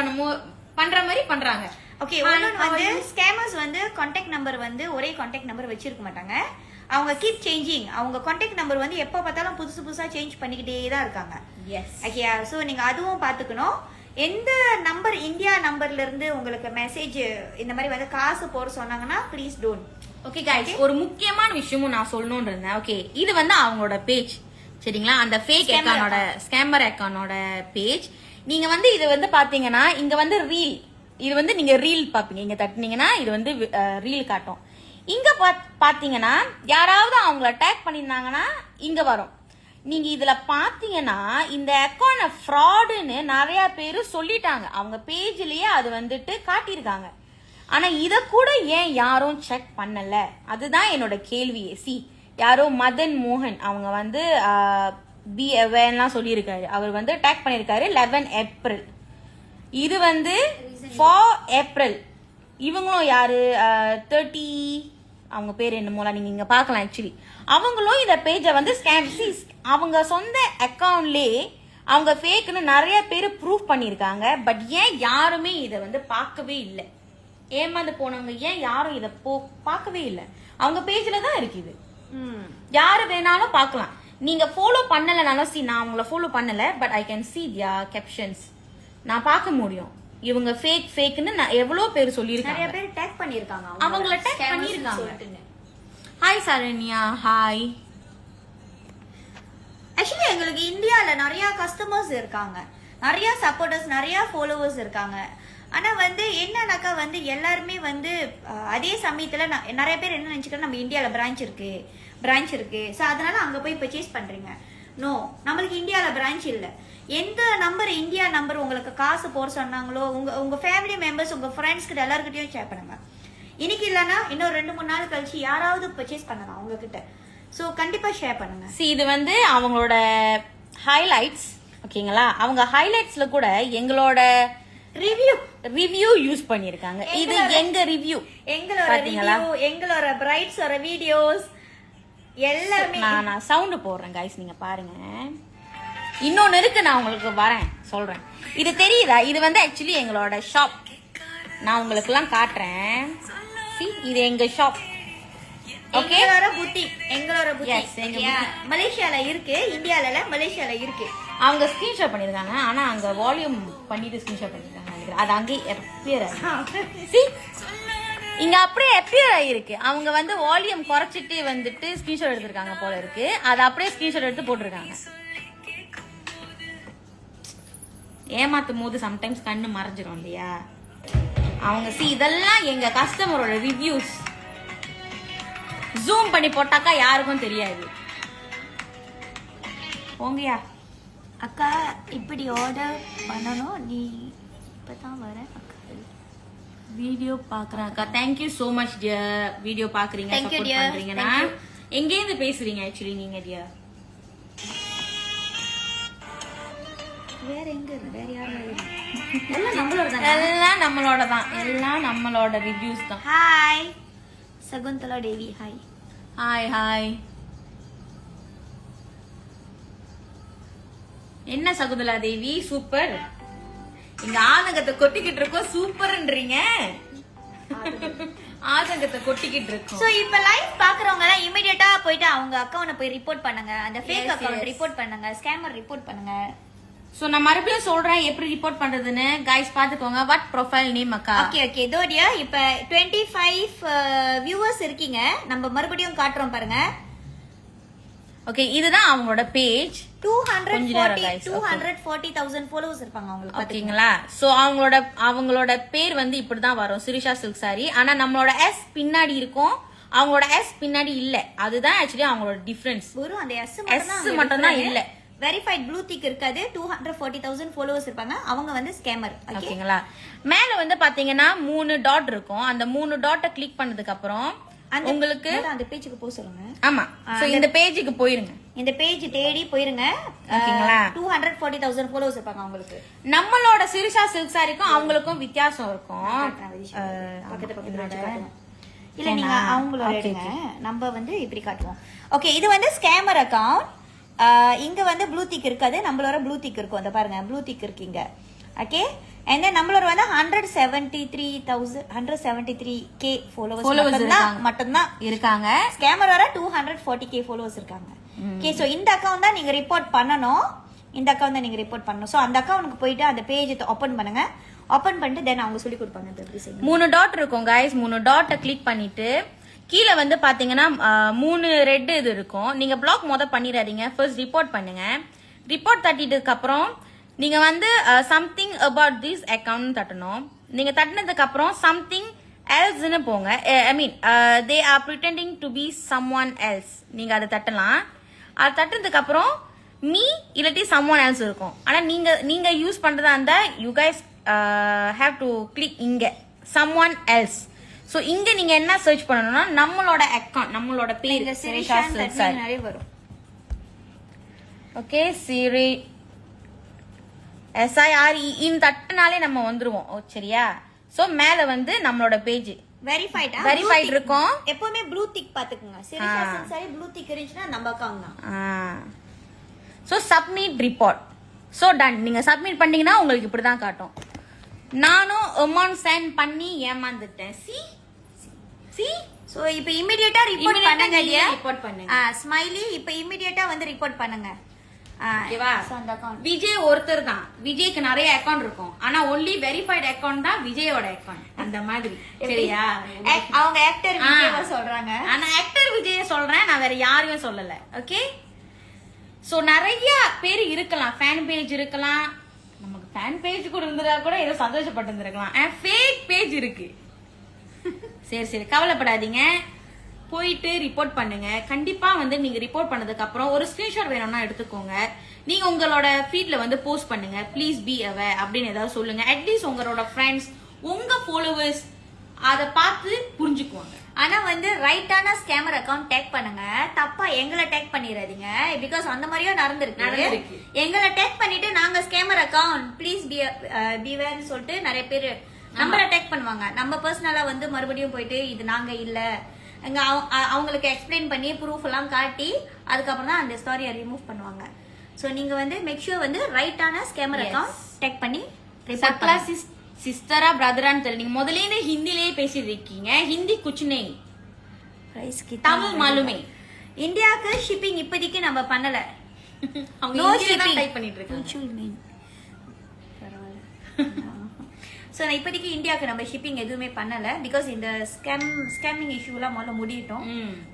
பண்ற மாதிரி பண்றாங்க. ஓகே, ஒன்னு வந்து ஸ்கேமர்ஸ் வந்து கான்டாக்ட் நம்பர் வந்து ஒரே கான்டாக்ட் நம்பர் வச்சிருக்க மாட்டாங்க. அவங்க கீப் சேஞ்சிங். அவங்க கான்டாக்ட் நம்பர் வந்து எப்ப பார்த்தாலும் புதுசா சேஞ்ச் பண்ணிக்கிட்டே தான் இருக்காங்க. எஸ், ஓகே, சோ நீங்க அதுவும் பாத்துக்கணும். எந்த நம்பர் இந்தியா நம்பர்ல இருந்து உங்களுக்கு மெசேஜ் இந்த மாதிரி வந்து காசு போட சொன்னாங்கன்னா ப்ளீஸ் டோன்ட். ஓகே கைஸ், ஒரு முக்கியமான விஷயமும் நான் சொல்லணும்னு இருந்தேன். ஓகே, இது வந்து அவங்களோட பேஜ் சரிங்களா, அந்த ஃபேக் அக்கவுண்டோட ஸ்கேமர் அக்கவுண்டோட பேஜ். நீங்க வந்து இது வந்து பாத்தீங்கன்னா இங்க வந்து ரீல், இது வந்து நீங்க ரீல் பாப்பீங்க. இங்க தட்டினீங்கன்னா இது வந்து ரீல் காட்டும். இங்க பாத்தீங்கன்னா யாராவது அவங்கள டேக் பண்ணிருந்தாங்கன்னா இங்க வரும். நீங்க இதுல பாத்தீங்கன்னா இந்த அக்கௌண்ட் ஃப்ராடுன்னு நிறைய பேரு சொல்லிட்டாங்க. அவங்க பேஜ்லயே அது வந்துட்டு காட்டியிருக்காங்க. ஆனா இத கூட ஏன் யாரும் செக் பண்ணல, அதுதான் என்னோட கேள்வியே. யாரோ மதன் மோகன் அவங்க வந்து பி எல்லாம் சொல்லியிருக்காரு. அவர் வந்து டேக் பண்ணிருக்காரு 11 ஏப்ரல். இது வந்து 4 ஏப்ரல். இவங்களும் யாரு 30 அவங்க பேர் என்னமோல நீங்க இங்க பாக்கலாம். ஆக்சுவலி அவங்களும் இந்த பேஜை வந்து ஸ்கேம் அவங்க சொந்த அக்கவுண்ட்லயே அவங்க ஃபேக்னு நிறைய பேர் ப்ரூவ் பண்ணிருக்காங்க. பட் ஏன் யாருமே இதை வந்து பார்க்கவே இல்லை? ஏமாந்து போனவங்க ஏன் யாரும் இதை பார்க்கவே இல்லை? அவங்க பேஜ்ல தான் இருக்குது, யாரு வேணாலும் பார்க்கலாம். நீங்க ஃபாலோ பண்ணலனாலும் நான் அவங்கள ஃபாலோ பண்ணல, but I can see their captions. நான் பார்க்க முடியும் இவங்க ஃபேக்னு நான் எவ்வளவு பேர் சொல்லியிருக்காங்க. நிறைய பேர் டேக் பண்ணிருக்காங்க, அவங்கள டேக் பண்ணிருக்காங்க. Hi Saranya, hi. ஆக்சுவலி எங்களுக்கு இந்தியால நிறைய கஸ்டமர்ஸ் இருக்காங்க, நிறைய சப்போர்ட்டர்ஸ், நிறைய ஃபாலோவர்ஸ் இருக்காங்க. ஆனா வந்து என்னன்னாக்கா வந்து எல்லாருமே வந்து அதே சமயத்துல நிறைய பேர் என்ன நினைச்சுக்கிறோம், நம்ம இந்தியால பிரான்ச் இருக்கு சோ அதனால அங்க போய் பர்ச்சேஸ் பண்றீங்க. நோ, நம்மளுக்கு இந்தியால பிரான்ச் இல்ல. எந்த நம்பர் இந்தியா நம்பர் உங்களுக்கு காசு போட சொன்னாங்களோ உங்க ஃபேமிலி மெம்பர்ஸ் உங்க ஃப்ரெண்ட்ஸ் கிட்ட எல்லாருக்கிட்டையும் ஷேர் பண்ணுங்க. இன்னைக்கு இல்லைன்னா இன்னும் 2-3 நாள் கழிச்சு யாராவது பர்ச்சேஸ் பண்ணலாம் அவங்க கிட்ட. சோ கண்டிப்பா ஷேர் பண்ணுங்க. இது வந்து அவங்களோட ஹைலைட்ஸ் ஓகேங்களா. அவங்க ஹைலைட்ஸ்ல கூட எங்களோட ரிவ்யூ யூஸ் பண்ணிருக்காங்க. இது எங்க ரிவ்யூ, எங்களோட பிரைட்ஸோட வீடியோஸ் எல்லாமே. நான் சவுண்ட் போடுறேன் கைஸ், நீங்க பாருங்க. இன்னொன்னு இருக்கு, நான் உங்களுக்கு சொல்றேன். இது தெரியுதா? இது வந்து ஆக்சுவலி எங்களோட ஷாப். நான் உங்களுக்கு எல்லாம் காட்டுறேன். இது எங்க ஷாப். ஓகே, எங்களோட புத்தி மலேசியால இருக்கு, இந்தியால இல்ல, மலேசியால இருக்கு. அவங்க ஸ்கிரீன்ஷாட் பண்ணிருக்காங்க. ஆனா அங்க வால்யூம் பண்ணிட்டு ஸ்கிரீன்ஷாட் பண்ணிருக்காங்க. அது அங்கே அப்பியர் ஆயிருக்கு. இங்க அப்படியே அப்பியர் ஆயிருக்கு. அவங்க வந்து வால்யூம் குறைச்சிட்டு வந்துட்டு ஸ்கிரீன்ஷாட் எடுத்திருக்காங்க போல இருக்கு. அது அப்படியே ஸ்கிரீன்ஷாட் எடுத்து போட்டிருக்காங்க. ஏமாத்தும் போது சம்டைம்ஸ் கண்ணு மறைஞ்சிரும் இல்லையா? அவங்க இதெல்லாம் எங்க கஸ்டமரோட ரிவ்யூஸ். ஜூம் பண்ணி போட்டாக்கா யாருக்கும் தெரியாது. போங்கயா அக்கா, இப்படி ஆர்டர் பண்ணணும். நீ இப்பதான் வர அக்கா வீடியோ பாக்குறேன் அக்கா. Thank you so much dear. Video பாக்குறீங்க, சப்போர்ட் பண்றீங்கன்னா. எங்க இருந்து பேசுறீங்க ஆக்சுவலி நீங்க டியர்? வேற எங்க இருந்து? வேற யாரும் எல்லாம் நம்மளோட தான். எல்லாம் நம்மளோட ரிவ்யூஸ் தான். Hi Shakuntala Devi. Hi hi hi. என்ன சகுந்தலா தேவி சூப்பர். இங்க ஆதங்கத்தை கொட்டிக்கிட்டு இருக்கோம். சூப்பர்ன்றீங்க, ஆதங்கத்தை கொட்டிக்கிட்டு இருக்கோம். சோ இப்ப லைவ் பாக்குறவங்க எல்லாம் இமிடியேட்டா போயிட்டு அவங்க அக்கவுண்ட போய் ரிப்போர்ட் பண்ணுங்க. அந்த ஃபேக் அக்கவுண்ட் ரிப்போர்ட் பண்ணுங்க, ஸ்கேமர் ரிப்போர்ட் பண்ணுங்க. சோ நான் மறுபடியும் சொல்றேன் எப்படி ரிப்போர்ட் பண்றதுன்னு. கைஸ் பாத்துக்கோங்க. வாட் ப்ரொஃபைல் நேம் அக்கா? ஓகே தோடியா, இப்ப 25 வியூவர்ஸ் இருக்கீங்க. நம்ம மறுபடியும் காட்டுறோம் பாருங்க. ஓகே இதுதான் அவங்களோட பேஜ். 240,000 followers இருப்பாங்க அவங்களுக்கு. ஓகேங்களா? சோ அவங்களோட பேர் வந்து இப்படிதான் வரும், சிரிஷா சில்க் சாரி. ஆனா நம்மளோட எஸ் பின்னாடி இருக்கும், அவங்களோட எஸ் பின்னாடி இல்ல. அதுதான் ஆக்சுவலி அவங்களோட டிஃபரன்ஸ். வெறும் அந்த எஸ் மட்டும் தான் இல்ல. வெரிஃபைட் ப்ளூ டிக் இருக்காது. 240,000 followers இருப்பாங்க. அவங்க வந்து ஸ்கேமர். ஓகேங்களா? மேல வந்து பாத்தீங்கன்னா 3 டாட் இருக்கும். அந்த 3 டாட்டை கிளிக் பண்ணதுக்கு அப்புறம் உங்களுக்கு அந்த பேஜுக்கு போக சொல்லுங்க. ஆமா, சோ இந்த பேஜுக்கு போயிருங்க. இந்த பேஜ் தேடி போயிருங்க. ஓகேங்களா? 240,000 followers இருப்பாங்க அவங்களுக்கு. நம்மளோட சிரிஷா சில்க் சாரிக்கும் அவங்களுக்கும் வித்தியாசம் இருக்கும். இல்ல நீங்க அவங்களோட எடுங்க, நம்ம வந்து இப்படி காட்டுவோம். ஓகே, இது வந்து ஸ்கேமர் அக்கவுண்ட். இங்க வந்து ப்ளூ டிக் இருக்காது, நம்மளோட ப்ளூ டிக் இருக்கும். அந்த பாருங்க ப்ளூ டிக் இருக்கீங்க. ஓகே, and then நம்மளோட வந்து 173k followers மட்டும்தான் இருக்காங்க. ஸ்கேமர் வர 240k followers இருக்காங்க. ஓகே, சோ இந்த அக்கவுண்ட் தான் நீங்க ரிப்போர்ட் பண்ணணும். சோ அந்த அக்கவுண்ட்க்கு போயிட்டு அந்த பேஜ் ஓபன் பண்ணுங்க. ஓபன் பண்ணிட்டு தென் அவங்க சொல்லி கொடுப்பாங்க எப்படி செய்யணும். 3 டாட் இருக்கும் गाइस. 3 டாட்டை கிளிக் பண்ணிட்டு கீழ வந்து பாத்தீங்கன்னா 3 ரெட் இது இருக்கும். நீங்க பிளாக் பண்ணிடாதீங்க. ஃபர்ஸ்ட் ரிப்போர்ட் பண்ணுங்க. ரிப்போர்ட் தட்டிட்டதுக்கு அப்புறம் நீங்க வந்து சம்திங் அபவுட் திஸ் அக்கவுண்ட் தட்டணும். நீங்க தட்டினதுக்கு அப்புறம் சம்திங் எல்ஸ்னு போங்க. I mean they are pretending to be someone else. நீங்க அதை தட்டலாம். அது தட்டினதுக்கு அப்புறம் மீ இல்லாட்டி சம்ஒன் எல்ஸ் இருக்கும். ஆனா நீங்க யூஸ் பண்றதா இருந்தா you guys have to click இங்க சம்ஒன் எல்ஸ். சோ இங்க நீங்க என்ன சர்ச் பண்ணணும்னா நம்மளோட அக்கவுண்ட், நம்மளோட பேர் சிரிஷா சில்க் சாரி நிறைய வரும். ஓகே, சிரி SIRE இன் தட்டனாலே நம்ம வந்துருவோம். சரியா? சோ மேல வந்து நம்மளோட பேஜ் வெரிஃபைட் இருக்கும். எப்பவுமே ப்ளூ டிக் பாத்துக்கோங்க. Sirisha silk sari blue tick இருந்துச்சுன்னா நம்ம அக்கவுண்ட் தான். So submit report. So done. நீங்க சப்மிட் பண்ணீங்கன்னா உங்களுக்கு இப்படிதான் காட்டும். நானும் அமௌண்ட் சென்ட் பண்ணி ஏமாந்துட்டேன். சி சோ இப்போ இமிடியேட்டா ரிப்போர்ட் பண்ணுங்க. ரிப்போர்ட் பண்ணுங்க. ஸ்மைலி இப்போ இமிடியேட்டா வந்து ரிப்போர்ட் பண்ணுங்க. ஓகேவா? விஜய் ஒருத்தர் தான். விஜய்க்கு நிறைய அக்கவுண்ட் இருக்கும். ஆனா ஒன்லி வெரிஃபைட் அக்கவுண்ட் தான் விஜயோட அக்கவுண்ட். அந்த மாதிரி. சரியா? அவங்க ஆக்டர் விஜய் சொல்றாங்க. ஆனா ஆக்டர் விஜய் சொல்றேன், நான் வேற யாரையும் சொல்லல. ஓகே, சோ நிறைய பேர் இருக்கலாம். ஃபேன் பேஜ் இருக்கலாம். நமக்கு ஃபேன் பேஜ் கூட இருந்தா கூட ஏதோ சந்தோஷப்பட்டு இருந்திருக்கலாம். ஃபேக் பேஜ் இருக்கு. சரி கவலைப்படாதீங்க. போயிட்டு ரிப்போர்ட் பண்ணுங்க. கண்டிப்பா வந்து நீங்க ரிப்போர்ட் பண்ணதுக்கு அப்புறம் ஒரு ஸ்கிரீன்ஷாட் வேணும்னா எடுத்துக்கோங்க. நீங்க உங்களோட ஃபீட்ல வந்து போஸ்ட் பண்ணுங்க. ப்ளீஸ் பி அவேர் அப்படின்னு ஏதாவது சொல்லுங்க. அட்லீஸ்ட் உங்களோட ஃப்ரெண்ட்ஸ், உங்க ஃபாலோவர்ஸ் அதை பார்த்து புரிஞ்சுக்குவாங்க. ஆனா வந்து ரைட்டான ஸ்கேமர் அக்கவுண்ட் டேக் பண்ணுங்க. தப்பா எங்களை டேக் பண்ணிடாதீங்க. பிகாஸ் அந்த மாதிரியும் நடந்திருக்கு. எங்களை டேக் பண்ணிட்டு நாங்க ஸ்கேமர் அக்கவுண்ட் ப்ளீஸ் பிவேர்னு சொல்லிட்டு நிறைய பேர் நம்பரை டேக் பண்ணுவாங்க. நம்ம பர்சனலா வந்து மறுபடியும் போயிட்டு இது நாங்க இல்ல அங்க அவங்களுக்கு எக்ஸ்பிளைன் பண்ணி ப்ரூஃப் எல்லாம் காட்டி அதுக்கப்புறம் தான் அந்த ஸ்டோரியை ரிமூவ் பண்ணுவாங்க. சோ நீங்க வந்து மேக் ஷூர் வந்து ரைட்டான ஸ்கேமர் அக்கவுண்ட் டேக் பண்ணி சிஸ்டரா பிரதரான்னு தெரியல. நீங்க முதல்ல ஹிந்திலேயே பேசிட்டு இருக்கீங்க. ஹிந்தி குச் நஹி, தமிழ் மாலுமே. இந்தியாவுக்கு ஷிப்பிங் இப்போதைக்கு நம்ம பண்ணல. நோ ஷிப்பிங் டைப் பண்ணிட்டு இருக்காங்க. ஸோ நான் இப்போதைக்கு இந்தியாவுக்கு நம்ம ஷிப்பிங் எதுவுமே பண்ணல. பிகாஸ் இந்த ஸ்கேமிங் இஷ்யூலாம் முதல்ல முடியட்டும்.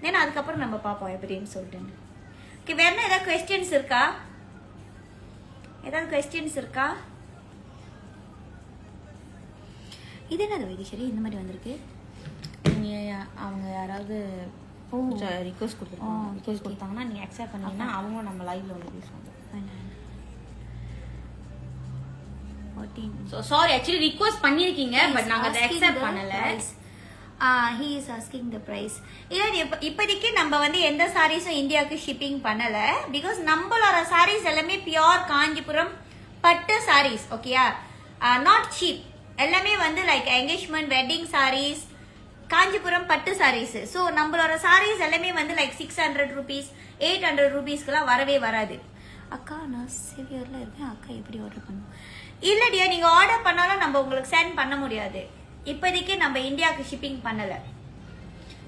தென் அதுக்கப்புறம் நம்ம பார்ப்போம் எப்படின்னு சொல்லிட்டு. ஓகே, வேற என்ன ஏதாவது கொஸ்டின்ஸ் இருக்கா? இது என்னது வைத்தீஸ்வரி இந்த மாதிரி வந்திருக்கு? அவங்க யாராவது ரிக்வெஸ்ட் கொடுத்தாங்கன்னா நீங்க அக்செப்ட் பண்ணீங்கன்னா அவங்க நம்ம லைவ்ல வந்து பேசுவாங்க. So sorry, actually request பண்ணிருக்கீங்க பட் நாங்க அதை அக்செப்ட் பண்ணல. he is asking the price. இல்ல இப்போதைக்கு நம்ம வந்து எந்த சாரீஸும் இந்தியாவுக்கு ஷிப்பிங் பண்ணல. பிகாஸ் நம்மளோட சாரீஸ் எல்லாமே பியோர் காஞ்சிபுரம் பட்டு சாரீஸ். ஓகேயா? Not cheap. எல்லாமே வந்து like engagement wedding saris, Kanchipuram பட்டு சாரீஸ். ஸோ நம்மளோட சாரீஸ் எல்லாமே வந்து லைக் 600 rupees 800 rupeesக்குலாம் வரவே வராது. அக்கா நான் சிவியர்ல இருக்கேன். அக்கா எப்படி ஆர்டர் பண்ணும்? இல்லடியா, நீங்க ஆர்டர் பண்ணாலும் நம்ம உங்களுக்கு சென்ட் பண்ண முடியாது. இப்போதைக்கு நம்ம இந்தியாவுக்கு ஷிப்பிங் பண்ணல.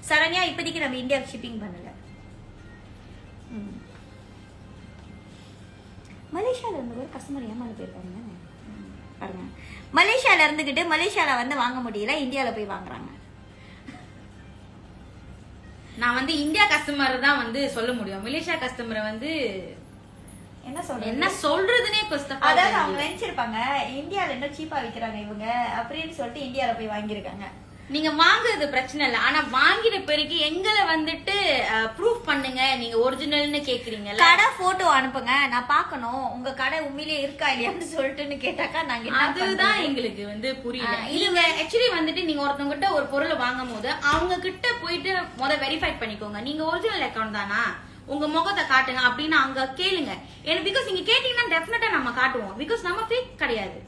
சரண்யா, இப்போதைக்கு நம்ம இந்தியாவுக்கு ஷிப்பிங் பண்ணல. மலேசியால இருந்து ஒரு கஸ்டமர் ஏமாந்து போயிருக்காங்க பாருங்க. மலேசியால இருந்துகிட்டு மலேசியால வந்து வாங்க முடியல, இந்தியால போய் வாங்குறாங்க. நான் வந்து இந்தியா கஸ்டமர் தான் வந்து சொல்ல முடியும். மலேசியா கஸ்டமரை வந்து என்ன சொல்றதுன்னே அதாவது அவங்க நினைச்சிருப்பாங்க இந்தியால இன்னும் சீப்பா விக்கிறாங்க இவங்க அப்படின்னு சொல்லிட்டு இந்தியால போய் வாங்கியிருக்காங்க. நீங்க வாங்குறது பிரச்சனை இல்ல, ஆனா வாங்கின பிறகு எங்களை வந்துட்டு ப்ரூஃப் பண்ணுங்க நீங்க ஒரிஜினல்னு கேக்குறீங்கல்ல. கடை போட்டோ அனுப்புங்க, நான் பாக்கணும் உங்க கடை உண்மையிலேயே இருக்கா இல்லையான்னு சொல்லிட்டுன்னு கேட்டாக்கா நாங்க அதுதான் எங்களுக்கு வந்து புரியல. நீங்க ஆக்சுவலி வந்துட்டு நீங்க ஒருத்தவங்க கிட்ட ஒரு பொருளை வாங்கும் போது அவங்க கிட்ட போயிட்டு வெரிஃபை பண்ணிக்கோங்க. நீங்க ஒரிஜினல் அக்கௌண்ட் தானா, உங்க முகத்தை காட்டுங்க அப்படின்னு அங்க கேளுங்க. ஏன்னா பிகாஸ் நீங்க கேட்டீங்கன்னா டெஃபினட்டா நம்ம காட்டுவோம், பிகாஸ் நம்ம ஃபேக் கிடையாது.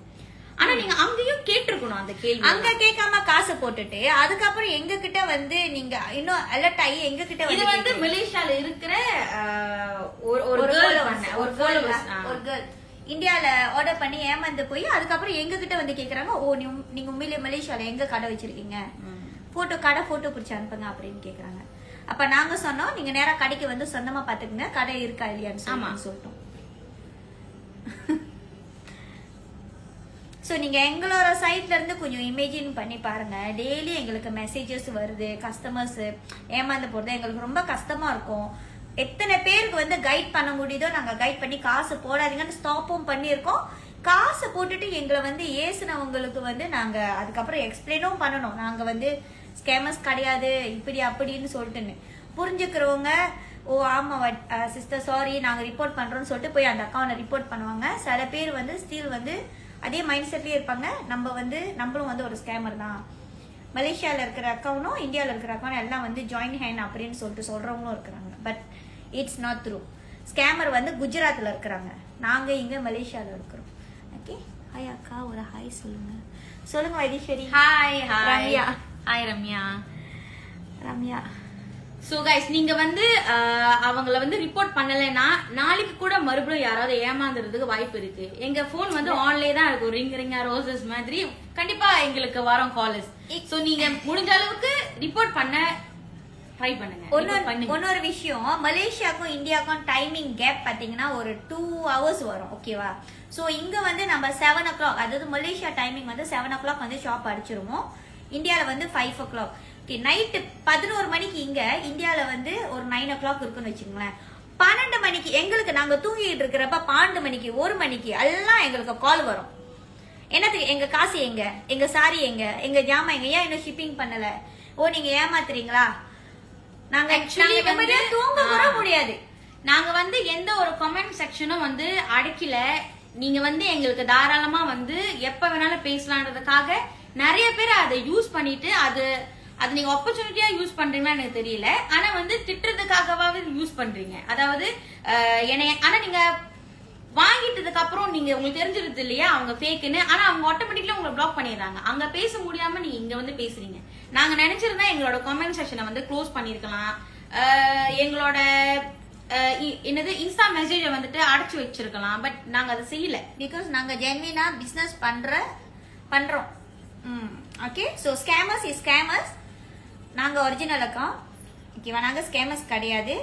ஆனா நீங்க அங்கேயும் கேட்டிருக்கணும் அந்த கேள்வி. அங்க கேட்காம காசு போட்டுட்டு அதுக்கப்புறம் எங்க கிட்ட வந்து நீங்க இன்னும் அலர்ட் ஆகி எங்க கிட்ட இது வந்து மலேசியால இருக்கிற ஒரு கேர்ள் இந்தியால ஆர்டர் பண்ணி ஏமாந்து போய் அதுக்கப்புறம் எங்க கிட்ட வந்து கேக்குறாங்க, ஓ நீங்க உண்மையிலே மலேசியால எங்க கடை வச்சிருக்கீங்க, கடை போட்டோ பிடிச்சு அனுப்புங்க அப்படின்னு கேக்குறாங்க. அப்ப நாங்க சொன்னோம் நீங்க நேரா கடைக்கு வந்து சொந்தமா பாத்துக்குங்க கடை இருக்கா இல்லையான்னு சொல்லிட்டோம். ஸோ நீங்கள் எங்களோட சைட்ல இருந்து கொஞ்சம் இமேஜின் பண்ணி பாருங்க. டெய்லி எங்களுக்கு மெசேஜஸ் வருது, கஸ்டமர்ஸ் ஏமாந்து போறது எங்களுக்கு ரொம்ப கஷ்டமா இருக்கும். எத்தனை பேருக்கு வந்து கைட் பண்ண முடியுதோ நாங்கள் கைட் பண்ணி காசு போடாதீங்கன்னு ஸ்டாப்பும் பண்ணியிருக்கோம். காசு போட்டுட்டு எங்களை வந்து ஏசுனவங்களுக்கு வந்து நாங்கள் அதுக்கப்புறம் எக்ஸ்பிளைனும் பண்ணணும். நாங்கள் வந்து ஸ்கேமர்ஸ் கிடையாது இப்படி அப்படின்னு சொல்லிட்டுன்னு புரிஞ்சுக்கிறவங்க, ஓ ஆமா சிஸ்டர் சாரி நாங்கள் ரிப்போர்ட் பண்றோம்னு சொல்லிட்டு போய் அந்த அக்கௌண்ட்டை ரிப்போர்ட் பண்ணுவாங்க. சில பேர் வந்து ஸ்டில் வந்து அதே மைண்ட் செட்லயே இருப்பாங்க, நம்மளும் வந்து ஒரு ஸ்கேமர் தான், மலேசியால இருக்கிற அக்கௌண்ட்டும் இந்தியாவில் இருக்கிற அக்கௌண்ட் எல்லாம் வந்து ஜாயின் ஹேண்ட் அப்படின்னு சொல்லிட்டு சொல்றவங்களும் இருக்கிறாங்க. But it's not true. Scammer வந்து குஜராத்ல இருக்கிறாங்க, நாங்க இங்க மலேசியால இருக்கிறோம். ஓகே, ஹாய் அக்கா, ஒரு ஹாய் சொல்லுங்க Vaitheeswari. Hi Ramya. Hi Ramya. So guys, நீங்க வந்து அவங்கள வந்து ரிப்போர்ட் பண்ணலைன்னா நாளைக்கு கூட மறுபடியும் யாராவது ஏமாந்துறதுக்கு வாய்ப்பு இருக்கு. எங்க போன் வந்து ஆன்லயே தான் இருக்கும், ரிங்கா ரோசஸ் மாதிரி கண்டிப்பா எங்களுக்கு வரும் காலர்ஸ். சோ நீங்க முடிஞ்ச அளவுக்கு ரிப்போர்ட் பண்ண ட்ரை பண்ணுங்க. இன்னொரு விஷயம், மலேசியாக்கும் இந்தியாவுக்கும் டைமிங் கேப் பாத்தீங்கன்னா ஒரு 2 hours வரும். ஓகேவா? சோ இங்க வந்து நம்ம 7 o'clock, அதாவது மலேசியா டைமிங் வந்து 7 o'clock வந்து ஷாப் அடிச்சிருவோம், இந்தியால வந்து 5 o'clock. நைட்டு 11 மணிக்கு இங்க இந்தியால வந்து ஒரு 9 o'clock இருக்குன்னு வச்சுங்களேன். 12 மணிக்கு எங்களுக்கு நாங்க தூங்கிட்டு இருக்கிறப்ப 12 மணிக்கு 1 மணிக்கு எல்லாம் எங்களுக்கு கால் வரும். என்னத்துக்கு, எங்க காசு எங்க, எங்க சாரி எங்க, எங்க ஜாமா எங்க, ஏன் இன்னும் ஷிப்பிங் பண்ணல, ஓ நீங்க ஏமாத்துறீங்களா, நாங்க தூங்க கூட முடியாது. நாங்க வந்து எந்த ஒரு கமெண்ட் செக்ஷனும் வந்து அடைக்கல. நீங்க வந்து எங்களுக்கு தாராளமா வந்து எப்ப வேணாலும் பேசலான்றதுக்காக நிறைய பேர் அதை யூஸ் பண்ணிட்டு அது நீங்க ஆப்பர்ச்சுனிட்டியா யூஸ் பண்றீங்கன்னா எனக்கு தெரியல. ஆனா வந்து திட்டுறதுக்காகவாவது யூஸ் பண்றீங்க. அதாவது ஆனா நீங்க வாங்கிட்டதுக்கு அப்புறம் நீங்க உங்களுக்கு தெரிஞ்சிருது இல்லையா அவங்க ஃபேக்குன்னு, ஆனா அவங்க ஆட்டோமேட்டிக்கலா உங்களை பிளாக் பண்ணிடுறாங்க. அங்க பேச முடியாம நீங்க இங்க வந்து பேசுறீங்க. நாங்க நினைச்சிருந்தா எங்களோட கமெண்ட் செக்ஷனை வந்து க்ளோஸ் பண்ணிருக்கலாம், எங்களோட என்னது இன்ஸ்டா மெசேஜை வந்துட்டு அடைச்சு வச்சிருக்கலாம். பட் நாங்க அதை செய்யல, பிகாஸ் நாங்க ஜென்வினா பிசினஸ் பண்றோம். Okay, so scammers is scammers, நாங்க ஒரிஜினல் அக்கௌண்ட். ஓகேவா? நாங்க ஸ்கேமர்ஸ் கிடையாது.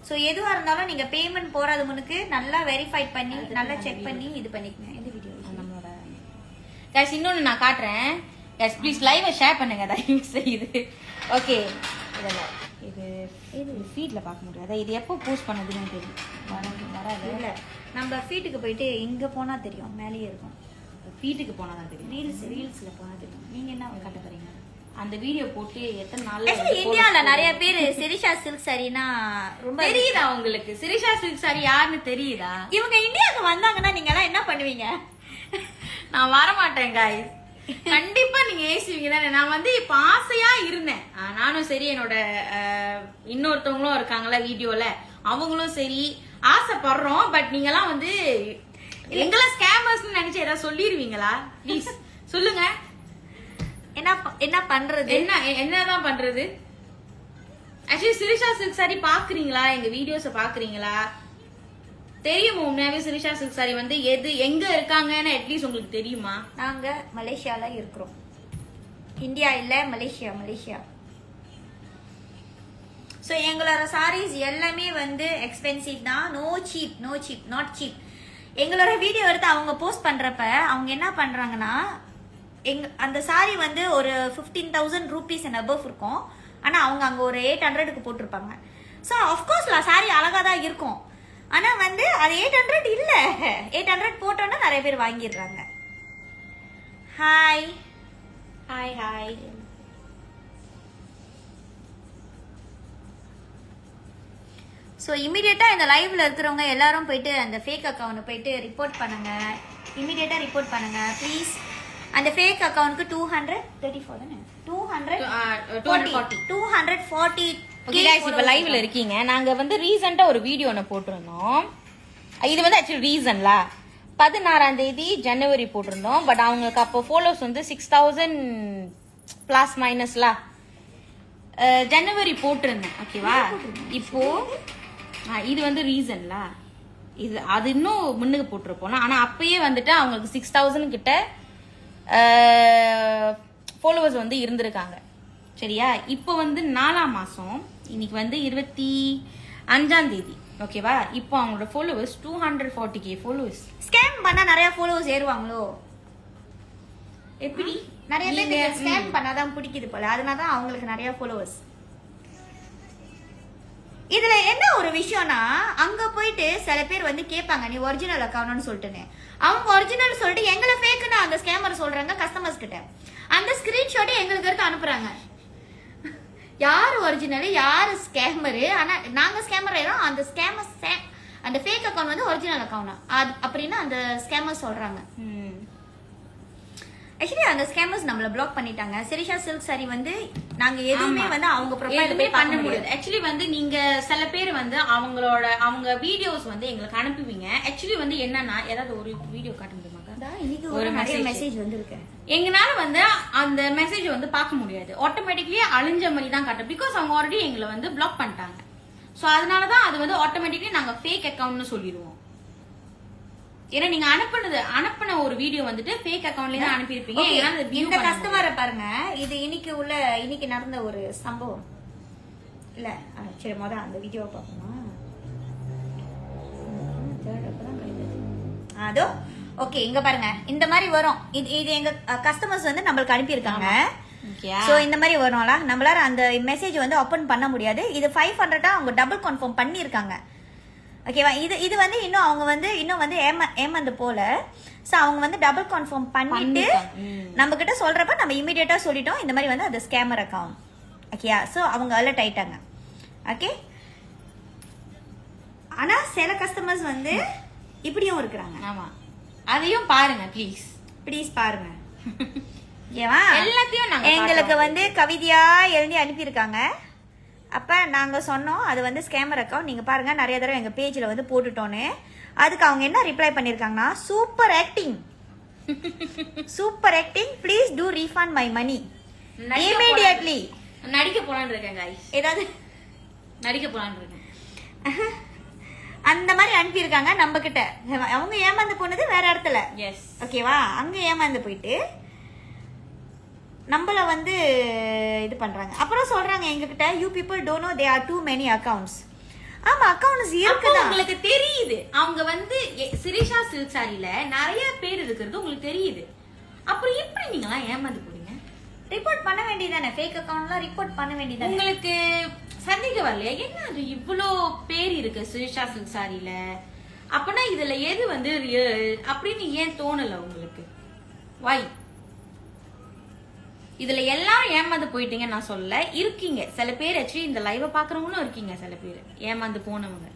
சோ எதுவா இருந்தாலும் நீங்க பேமெண்ட் போறது முன்னுக்கு நல்லா வெரிஃபை பண்ணி நல்லா செக் பண்ணி இது பண்ணிக்கங்க. இந்த வீடியோ நம்மளோட गाइस இன்னொன்னு நான் காட்றேன். गाइस ப்ளீஸ் லைவ் ஷேர் பண்ணுங்க தயவு செய்து. ஓகே, இது ஃபீட்ல பார்க்க முடியாது, இது எப்போ போஸ்ட் பண்ணதுன்னு தெரியும். வராது இல்ல, நம்ம ஃபீட்டுக்கு போயிட்டு இங்க போனா தெரியும், மேலேயே இருக்கும். ஃபீட்டுக்கு போனா தான் தெரியும், ரீல்ஸ்ல போனா தெரியும். நீங்க என்ன காட்ட போறீங்க? அந்த வீடியோ போட்டு எத்தனை நாள் இந்தியால நிறைய பேர் சிரிஷா சில்க் சாரினா ரொம்ப தெரியுதா உங்களுக்கு? சிரிஷா சில்க் சாரி யாருன்னு தெரியுதா? இவங்க இந்தியாவுக்கு வந்தாங்கன்னா நீங்க எல்லாம் என்ன பண்ணுவீங்க? நான் வர மாட்டேன் गाइस, கண்டிப்பா நீங்க ஏசுவீங்க தானே. நான் வந்து இப்ப ஆசையா இருந்தேன், நானும் சரி என்னோட இன்னொருத்தவங்களும் இருக்காங்களா வீடியோல, அவங்களும் சரி ஆசைப்படுறோம். பட் நீங்க எல்லாம் வந்து எங்களை ஸ்கேமர்ஸ் நினைச்சு ஏதாவது சொல்லிருவீங்களா? ப்ளீஸ் சொல்லுங்க. என்ன பண்றது, என்னதான் பண்றது? ஆக்சுவலி சிரிஷா சில்க் சாரி பாக்குறீங்களா? எங்க வீடியோஸ பாக்குறீங்களா? தெரியுமா உண்மையாவே சிரிஷா சில்க் சாரி வந்து எங்க இருக்காங்கன்னு அட்லீஸ்ட் உங்களுக்கு தெரியுமா? நாங்க மலேசியால இருக்கிறோம், இந்தியா இல்ல, மலேசியா. சோ எங்களோட சாரீஸ் எல்லாமே வந்து எக்ஸ்பென்சிவ் தான். No cheap, not cheap. எங்களோட வீடியோ எடுத்து அவங்க போஸ்ட் பண்றப்ப அவங்க என்ன பண்றாங்கன்னா, அந்த சாரி வந்து ஒரு 15,000 rupees and above இருக்கும். ஆனா அவங்க அங்க ஒரு 800க்கு போட்டிருப்பாங்க. ஸோ அஃப்கோர்ஸ் சாரி அழகா தான் இருக்கும். ஆனா வந்து அது 800 இல்ல. 800 போட்டோன்னா நிறைய பேர் வாங்கிடுறாங்க. Hi hi hi. ஸோ இமீடியட்டாக இந்த லைவ்ல இருக்கிறவங்க எல்லாரும் போயிட்டு அந்த ஃபேக் அக்கௌண்ட் போயிட்டு ரிப்போர்ட் பண்ணுங்க. இமீடியட்டாக ரிப்போர்ட் பண்ணுங்க ப்ளீஸ். அந்த ஃபேக் அக்கௌண்ட்க்கு 234 தானே 240 ஓகே गाइस, இப்போ லைவ்ல இருக்கீங்க. நாங்க வந்து ரீசன்ட்டா ஒரு வீடியோ ஒன்னு போட்டிருந்தோம். இது வந்து ஆக்சுவலி ரீசன்ல 16ஆம் தேதி ஜனவரி போட்டிருந்தோம். பட் அவங்களுக்கு அப்போ ஃபாலோவர்ஸ் வந்து 6000 பிளஸ் மைனஸ்ல ஜனவரி போட்டிருந்தேன். ஓகேவா? இப்போ இது வந்து ரீசன்ல இது அது இன்னும் முன்னுக்கு போட்டிருப்போம். ஆனா அப்பயே வந்துட்டு அவங்களுக்கு 6000 கிட்ட ஃபாலோவர்ஸ் வந்து இருந்திருக்காங்க. சரியா? இப்போ வந்து 4ஆம் மாசம், இன்னைக்கு வந்து 25ஆம் தேதி. ஓகேவா? இப்போ அவங்களோட ஃபாலோவர்ஸ் 240k ஃபாலோவர்ஸ். ஸ்கேம் பண்ணா நிறைய ஃபாலோவர்ஸ் ஏறுவாங்களோ? எப்படி? நிறைய பேருக்கு ஸ்கேம் பண்ணாதான் பிடிக்குது போல, அதனால தான் அவங்களுக்கு நிறைய ஃபாலோவர்ஸ். இதுல என்ன ஒரு விஷயம்னா, அங்க போயிட்டு சில பேர் வந்து கேட்பாங்க நீ ஒரிஜினல் அக்கௌண்ட்னு சொல்லிட்டுன்னு. அவங்க ஒரிஜினல் சொல்லிட்டு எங்களை ஃபேக்குன்னு அந்த ஸ்கேமர் சொல்றாங்க கஸ்டமர்ஸ் கிட்ட. அந்த ஸ்கிரீன்ஷாட் எங்களுக்கு எடுத்து அனுப்புறாங்க. யார் ஒரிஜினல் யார் ஸ்கேமரு? ஆனா நாங்க ஸ்கேமர் ஆயிரும். அந்த ஸ்கேமர் அந்த ஃபேக் அக்கௌண்ட் வந்து ஒரிஜினல் அக்கௌண்ட் அப்படின்னு அந்த ஸ்கேமர் சொல்றாங்க. ஆக்சுவலி அந்த ஸ்கேமர்ஸ் நம்மள பிளாக் பண்ணிட்டாங்க. சிரிஷா சில்க் சாரி வந்து நாங்க எதுவுமே வந்து அவங்க ப்ரொஃபைல் போய் பண்ண முடியாது. ஆக்சுவலி வந்து நீங்க சில பேர் வந்து அவங்க வீடியோஸ் வந்து எங்களுக்கு அனுப்புவீங்க. ஆக்சுவலி வந்து என்னன்னா ஏதாவது ஒரு வீடியோ காட்ட முடியுமா? இன்னைக்கு ஒரு மெசேஜ் வந்திருக்கு. எங்கனால வந்து அந்த மெசேஜ் வந்து பார்க்க முடியாது. ஆட்டோமேட்டிக்லி அழிஞ்ச மாதிரி தான் காட்டும். பிகாஸ் அவங்க ஆல்ரெடி எங்களை வந்து பிளாக் பண்ணிட்டாங்க. சோ அதனாலதான் அது வந்து ஆட்டோமேட்டிக்லி நாங்க ஃபேக் அக்கவுண்ட்னு சொல்லிடுவோம். ஏன்னா நீங்க அனுப்பின ஒரு வீடியோ வந்துட்டு ஃபேக் அக்கவுண்ட்ல தான் அனுப்பியிருப்பீங்க. இந்த கஸ்டமரை பாருங்க, இது இன்னைக்கு நடந்த ஒரு சம்பவம் இல்ல. சரி, முதல்ல அந்த வீடியோவை பார்ப்போமா? அதோ ஓகே, இங்க பாருங்க, இந்த மாதிரி வரும். இது எங்க கஸ்டமர்ஸ் வந்து நம்மளுக்கு அனுப்பியிருக்காங்க. சோ இந்த மாதிரி வரும்ல, நம்மளால அந்த மெசேஜ் வந்து ஓபன் பண்ண முடியாது. இது 500 அவங்க டபுள் கன்ஃபார்ம் பண்ணிருக்காங்க. ஓகேவா? இது வந்து இன்னும் வந்து ஏமாந்து போல. சோ அவங்க வந்து டபுள் கன்ஃபார்ம் பண்ணிட்டு நம்ம கிட்ட சொல்றப்ப நம்ம இமிடியேட்டா சொல்லிட்டோம் இந்த மாதிரி வந்து அது ஸ்கேமர் அக்கவுண்ட். ஓகேயா? சோ அவங்க அலர்ட் ஆயிட்டாங்க. ஓகே, ஆனா சில கஸ்டமர்ஸ் வந்து இப்படியும் இருக்கிறாங்க. ஆமா, அதையும் பாருங்க ப்ளீஸ் பாருங்க. ஏவா எல்லாத்தையும் எங்களுக்கு வந்து கவிதையா எழுதி அனுப்பியிருக்காங்க. அப்ப நாங்க சொன்னோம் அது வந்து ஸ்கேமர் அக்கவுண்ட், நீங்க பாருங்க நிறைய தடவை எங்க பேஜ்ல வந்து போட்டுட்டோன்னு. அதுக்கு அவங்க என்ன ரிப்ளை பண்ணிருக்காங்கன்னா, super acting please do refund my money immediately. நடிக்க போலான்னு இருக்கேன் गाइस, ஏதாவது நடிக்க போலான்னு இருக்கேன். அந்த மாதிரி அனுப்பியிருக்காங்க நம்ம கிட்ட. அவங்க ஏமாந்து போனது வேற இடத்துல. எஸ், ஓகேவா? அங்க ஏமாந்து போயிட்டு நம்மள வந்து இது பண்றாங்க. அப்புறம் சொல்றாங்க எங்ககிட்ட, you people don't know they are too many accounts. ஆமா, அக்கவுண்ட்ஸ் இருக்குது, உங்களுக்கு தெரியுது. அவங்க வந்து சிரிஷா சில்க் சாரில நிறைய பேர் இருக்கிறது உங்களுக்கு தெரியுது. அப்புறம் எப்படி நீங்க ஏமாந்து போறீங்க? ரிப்போர்ட் பண்ண வேண்டியதானே? ஃபேக் அக்கவுண்ட்லாம் ரிப்போர்ட் பண்ண வேண்டியதானே? உங்களுக்கு சந்தேகம் வரலையா? என்ன அது இவ்வளோ பேர் இருக்கு சிரிஷா சில்க் சாரில, அப்பனா இதுல எது வந்து அப்படின்னு ஏன் தோணல உங்களுக்கு? வை? இதுல எல்லாரும் ஏமாந்து போயிட்டீங்க நான் சொல்ல, இருக்கீங்க சில பேர். ஆக்சுவலி இந்த லைவ பாக்குறவங்களும் இருக்கீங்க சில பேர் ஏமாந்து போனவங்க.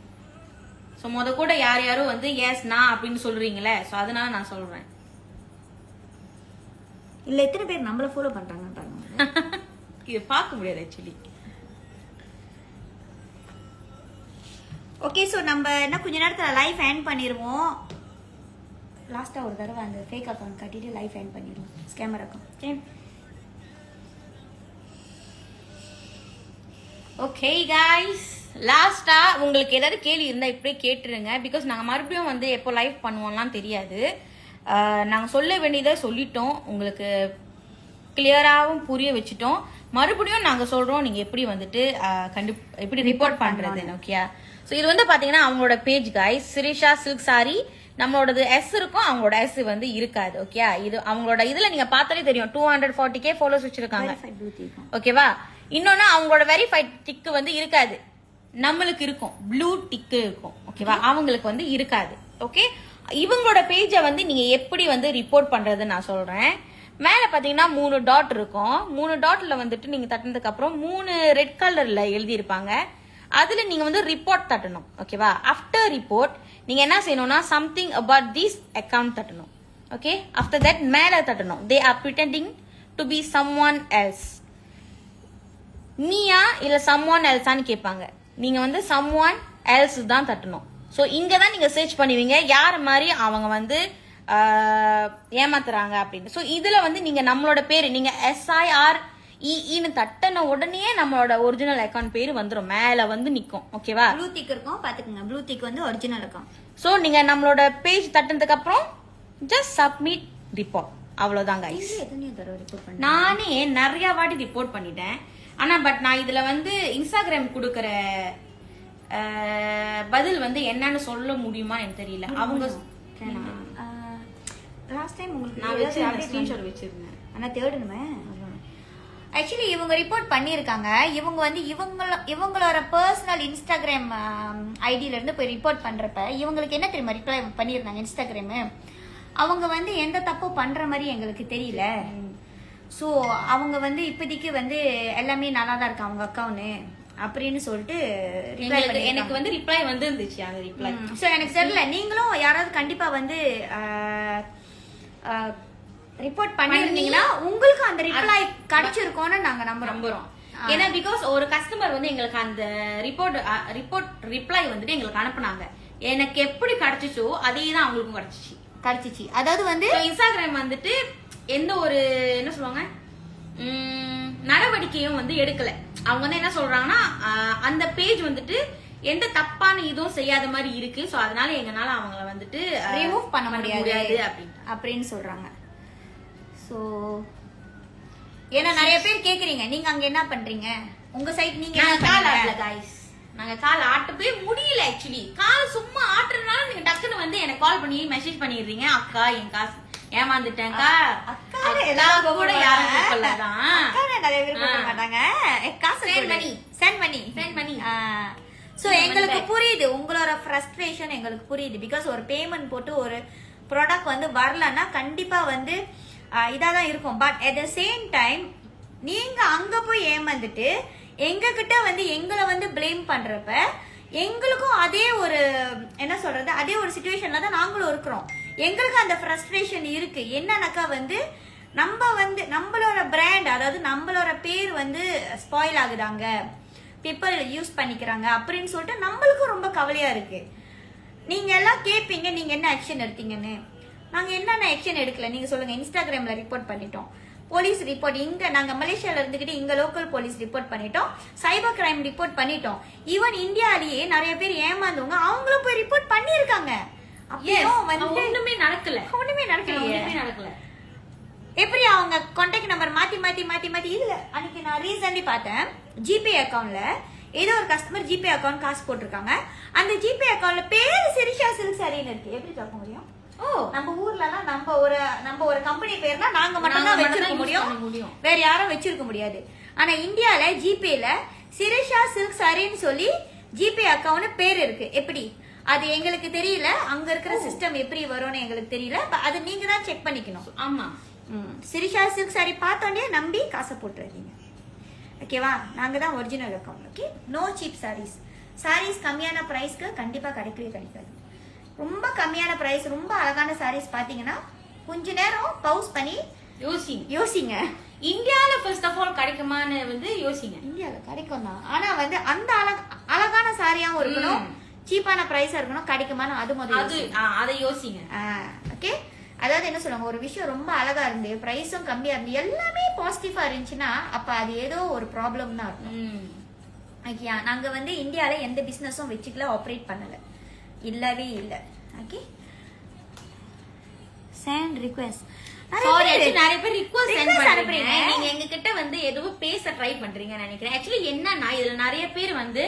சோ கூட யார் யாரோ வந்து எஸ் நான் அப்படின்னு சொல்றீங்களே, சோ அதனால நான் சொல்றேன். இல்ல எத்தனை பேர் நம்மள ஃபாலோ பண்றாங்கன்னு பாருங்க. இது பார்க்க முடியாது ஆக்சுவலி. ஓகே, சோ நம்ம என்ன கொஞ்ச நேரத்துல லைவ் எண்ட் பண்ணிடுவோம். லாஸ்டா ஒரு தடவை அந்த ஃபேக் அக்கவுண்ட் கட்டிட்டு லைவ் எண்ட் பண்ணிடுவோம். Scammer account. ஓகே गाइस, லாஸ்டா உங்களுக்கு ஏதாவது கேள்வி இருந்தா இப்படியே கேட்டுருங்க. பிகாஸ் நாங்க மறுபடியும் வந்து எப்போ லைவ் பண்ணுவோம்லாம் தெரியாது. நாங்க சொல்ல வேண்டியதை சொல்லிட்டோம், உங்களுக்கு கிளியராகவும் புரிய வச்சுட்டோம். மறுபடியும் நாங்க சொல்றோம் நீங்க எப்படி வந்துட்டு எப்படி ரிப்போர்ட் பண்றது. ஓகே, ஸோ இது வந்து பாத்தீங்கன்னா அவங்களோட page guys, Sirisha silk sari. நம்மளோடது எஸ் இருக்கும், அவங்களோட எஸ் வந்து இருக்காது. ஓகே, இது அவங்களோட இதுல நீங்க பார்த்தாலே தெரியும் 240k ஃபாலோவர்ஸ் வச்சிருக்காங்க. ஓகேவா? இன்னொன்னு அவங்களோட வெரிஃபைட் டிக்கு வந்து இருக்காது, நம்மளுக்கு இருக்கும் ப்ளூ டிக்கு இருக்கும். ஓகேவா, அவங்களுக்கு வந்து இருக்காது. ஓகே, இவங்களோட பேஜை வந்து நீங்க எப்படி வந்து ரிப்போர்ட் பண்றதுன்னு நான் சொல்றேன். மேல பாத்தீங்கன்னா 3 டாட் இருக்கும். 3 டாட்ல வந்துட்டு நீங்க தட்டினதுக்கு அப்புறம் 3 ரெட் கலர்ல எழுதி இருப்பாங்க. அதுல நீங்க வந்து ரிப்போர்ட் தட்டணும். ஓகேவா, ஆஃப்டர் ரிப்போர்ட் நீங்க என்ன செய்யணும்னா சம்திங் அபவுட் திஸ் அக்கவுண்ட் தட்டணும். ஓகே, ஆஃப்டர் தட் மேல தட்டணும் they are pretending to be someone else. நீயா இல்ல சம்ஒன் எல்ஸான்னு கேட்பாங்க. நீங்க வந்து சம்ஒன் எல்ஸ் தான் தட்டணும். ஸோ இங்க தான் நீங்க சர்ச் பண்ணுவீங்க யார் மாதிரி அவங்க வந்து ஏமாத்துறாங்க அப்படின்னு. ஸோ இதுல வந்து நீங்க நம்மளோட பேரு நீங்க SIREEன்னு தட்டின உடனே நம்மளோட ஒரிஜினல் அக்கௌண்ட் பேரு வந்துடும், மேல வந்து நிக்கும். ஓகேவா, ப்ளூ டிக் இருக்கும் பாத்துக்கோங்க. ப்ளூ டிக் வந்து ஒரிஜினல் அக்கௌண்ட். ஸோ நீங்க நம்மளோட பேஜ் தட்டினதுக்கு அப்புறம் ஜஸ்ட் சப்மிட் ரிப்போர்ட், அவ்வளவுதான் கைஸ். எத்தனையோ தடவை ரிப்போர்ட் பண்ணி நானே நிறைய வாட்டி ரிப்போர்ட் பண்ணிட்டேன். ஆனா பட் நான் இதுல வந்து இன்ஸ்டாகிராம் கொடுக்கற பதில் வந்து என்னன்னு சொல்ல முடியுமா எனக்கு தெரியல. அவங்க லாஸ்ட் டைம் உங்களுக்கு நான் வச்சிருந்தேன், ஸ்கிரீன்ஷாட் வச்சிருந்தேன். ஆனா தேடணுமே. ஆக்சுவலி இவங்க ரிப்போர்ட் பண்ணியிருக்காங்க. இவங்க வந்து இவங்களோட பர்சனல் இன்ஸ்டாகிராம் ஐடியில இருந்து போய் ரிப்போர்ட் பண்றப்ப இவங்களுக்கு என்ன தெரியுமா ரிப்ளை பண்ணியிருந்தாங்க இன்ஸ்டாகிராம். அவங்க வந்து எந்த தப்பும் பண்ற மாதிரி எங்களுக்கு தெரியல. ஸோ அவங்க வந்து இப்போதைக்கு வந்து எல்லாமே நல்லா தான் இருக்கு அவங்க அக்கௌண்ட் அப்படின்னு சொல்லிட்டு எனக்கு வந்து ரிப்ளை வந்து இருந்துச்சு. அந்த ரிப்ளை ஸோ எனக்கு தெரியல. நீங்களும் யாராவது கண்டிப்பா வந்து ரிப்போர்ட் பண்ணிருந்தீங்கன்னா உங்களுக்கு அந்த ரிப்ளை கிடைச்சிருக்கோம்னு நாங்க நம்புறோம். ஏன்னா பிகாஸ் ஒரு கஸ்டமர் வந்து எங்களுக்கு அந்த ரிப்போர்ட் ரிப்ளை வந்துட்டு எங்களுக்கு அனுப்புனாங்க. எனக்கு எப்படி கிடைச்சிச்சோ அதே தான் அவங்களுக்கும் கிடைச்சிச்சு. அதாவது வந்து இன்ஸ்டாகிராம் வந்துட்டு எந்த ஒரு என்ன சொல்லுவாங்க நடவடிக்கையும் வந்து எடுக்கல. அவங்க வந்து என்ன சொல்றாங்கன்னா அந்த பேஜ் வந்துட்டு எந்த தப்பான இதுவும் செய்யாத மாதிரி இருக்கு. சோ அதனால எங்கனால அவங்கள வந்துட்டு ரிமூவ் பண்ண முடியாது அப்படின்னு சொல்றாங்க. சோ ஏன்னா நிறைய பேர் கேக்குறீங்க நீங்க அங்க என்ன பண்றீங்க, உங்க சைட் நீங்க கால் ஆட்டல கைஸ். நாங்க கால் ஆட்டவே முடியல. ஆக்சுவலி கால் சும்மா ஆட்டுறதுனால நீங்க டக்குன்னு வந்து எனக்கு கால் பண்ணி மெசேஜ் பண்ணிடுறீங்க, அக்கா என் காசு ஏமாந்துட்டேன்க்கா. எல்லாரும் கூட யாரும் சொல்லதான் நிறைய பேர் கொடுக்க மாட்டாங்க. காசு சென்ட் பண்ணி. சோ எங்களுக்கு புரியுது உங்களோட ஃப்ரஸ்ட்ரேஷன் எங்களுக்கு புரியுது. பிகாஸ் ஒரு பேமெண்ட் போட்டு ஒரு ப்ராடக்ட் வந்து வரலன்னா கண்டிப்பா வந்து இதாதான் இருக்கும். But at the same time நீங்க அங்க போய் ஏமாந்துட்டு எங்க கிட்ட வந்து எங்களை வந்து பிளேம் பண்றப்ப எங்களுக்கும் அதே ஒரு என்ன சொல்றது அதே ஒரு சிச்சுவேஷன்ல தான் நாங்களும் இருக்கிறோம். எங்களுக்கு அந்த ஃப்ரஸ்ட்ரேஷன் இருக்கு. என்னன்னாக்கா வந்து நம்ம வந்து நம்மளோட பிராண்ட் அதாவது நம்மளோட பேர் வந்து ஸ்பாயில் ஆகுதாங்க, பீப்புள் யூஸ் பண்ணிக்கிறாங்க அப்படின்னு சொல்லிட்டு நம்மளுக்கும் ரொம்ப கவலையா இருக்கு. நீங்க எல்லாம் கேட்பீங்க நீங்க என்ன ஆக்ஷன் எடுத்தீங்கன்னு. நாங்க என்னென்ன ஆக்ஷன் எடுக்கல நீங்க சொல்லுங்க. இன்ஸ்டாகிராம்ல ரிப்போர்ட் பண்ணிட்டோம், போலீஸ் ரிப்போர்ட் இங்க நாங்க மலேசியால இருந்துகிட்டு இங்க லோக்கல் போலீஸ் ரிப்போர்ட் பண்ணிட்டோம், சைபர் கிரைம் ரிப்போர்ட் பண்ணிட்டோம். ஈவன் இந்தியாலேயே நிறைய பேர் ஏமாந்தவங்க அவங்களும் போய் ரிப்போர்ட் பண்ணிருக்காங்க. ஒண்ணுமே நடக்கல. எப்படி அவங்க கான்டாக்ட் நம்பர் மாத்தி இதுல அன்னைக்கு நான் ரீசன்ட்லி பார்த்தேன் ஜிபே அக்கவுண்ட்ல ஏதோ ஒரு கஸ்டமர் ஜிபே அக்கவுண்ட் காசு போட்டிருக்காங்க. அந்த ஜிபே அக்கவுண்ட்ல பேரு சிரிஷா சில்க் சாரின்னு இருக்கு. எப்படி பார்க்க முடியும்? நம்ம ஊர்ல எல்லாம் நம்ம ஒரு கம்பெனி பேர்னா நாங்க மட்டும் தான் வச்சிருக்க முடியும், வேற யாரும் வச்சிருக்க முடியாது. ஆனா இந்தியால ஜிபேல சிரிஷா சில்க் சாரின்னு சொல்லி ஜிபே அக்கவுண்ட் பேர் இருக்கு. எப்படி அது எங்களுக்கு தெரியல. அங்க இருக்கிற சிஸ்டம் எப்படி வரும்னு எங்களுக்கு தெரியல. அது நீங்க தான் செக் பண்ணிக்கணும். ஆமா, சிரிஷா சில்க் சாரி பார்த்தோன்னே நம்பி காசை போட்டுறீங்க. ஓகேவா, நாங்க தான் original account. Okay, no cheap saris கம்மியான பிரைஸ்க்கு கண்டிப்பா கிடைக்காது. ரொம்ப கம்மியான பிரைஸ் ரொம்ப அழகான சாரீஸ் பாத்தீங்கன்னா கொஞ்ச நேரம் பவுஸ் பண்ணி யோசிங்க. இந்தியால ஃபர்ஸ்ட் ஆஃப் ஆல் கிடைக்குமான்னு வந்து யோசிங்க. இந்தியால கிடைக்கும் தான், ஆனா வந்து அந்த அழகான சாரியாவும் இருக்கணும், சீப்பான பிரைஸா இருக்கணும். கிடைக்குமான்னு அது முதல்ல அதை யோசிங்க. ஓகே, அதாவது என்ன சொல்லுவாங்க, ஒரு விஷயம் ரொம்ப அழகா இருந்து பிரைஸும் கம்மியா இருந்து எல்லாமே பாசிட்டிவா இருந்துச்சுன்னா அப்ப அது ஏதோ ஒரு ப்ராப்ளம் தான் இருக்கும். ஓகே, நாங்க வந்து இந்தியால எந்த பிசினஸும் வச்சுக்கல, ஆப்ரேட் பண்ணல, இல்லவே இல்ல. Okay, sent request. நிறைய பேர் ரிக்வெஸ்ட் சென்ட் பண்றீங்க. நீங்க எங்க கிட்ட வந்து எதுவும் பேச ட்ரை பண்றீங்கன்னு நினைக்கிறேன். ஆக்சுவலி என்னன்னா இதுல நிறைய பேர் வந்து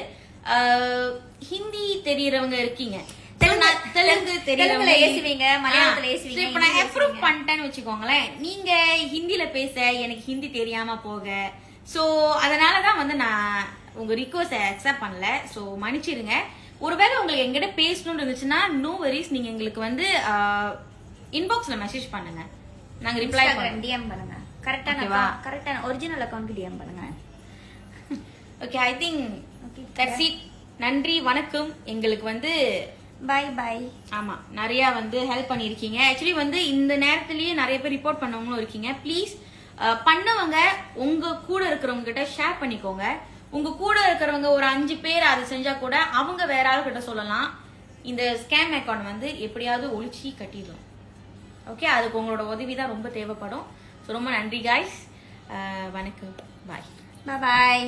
ஹிந்தி தெரியறவங்க இருக்கீங்க, தெலுங்கு தெரியறவங்க ஏசுவீங்க, மலையாளத்துல ஏசுவீங்க. இப்ப நான் அப்ரூவ் பண்ணிட்டேன்னு வச்சுக்கோங்களேன், நீங்க ஹிந்தில பேச எனக்கு ஹிந்தி தெரியாம போக ஸோ அதனால தான் வந்து நான் உங்க ரிக்வஸ்ட் அக்செப்ட் பண்ணல. ஸோ மன்னிச்சிடுங்க. ஒருவேளை உங்களுக்கு எங்கிட்ட பேசணும்னு இருந்துச்சுன்னா நோ வரிஸ், நீங்க எங்களுக்கு வந்து இன்பாக்ஸ்ல மெசேஜ் பண்ணுங்க, நாங்க ரிப்ளை பண்ணுவோம். டிஎம் பண்ணுங்க. கரெக்டான ஒரிஜினல் அக்கவுண்ட்க்கு டிஎம் பண்ணுங்க. Okay, I think that's it. நன்றி, வணக்கம். எங்களுக்கு வந்து பை பை. ஆமா, நிறைய வந்து ஹெல்ப் பண்ணிருக்கீங்க. ஆக்சுவலி வந்து இந்த நேரத்திலேயே நிறைய பேர் ரிப்போர்ட் பண்ணவங்களும் இருக்கீங்க. ப்ளீஸ் பண்ணவங்க உங்க கூட இருக்கிறவங்க கிட்ட ஷேர் பண்ணிக்கோங்க. உங்க கூட இருக்கிறவங்க ஒரு 5 பேர் அதை செஞ்சா கூட அவங்க வேற ஆள் கிட்ட சொல்லலாம். இந்த ஸ்கேம் அக்கௌண்ட் வந்து எப்படியாவது ஒழிச்சு கட்டிடலாம். ஓகே, அதுக்கு உங்களோட உதவி தான் ரொம்ப தேவைப்படும். ஸோ ரொம்ப நன்றி காய்ஸ். வணக்கம். பாய் பாய்.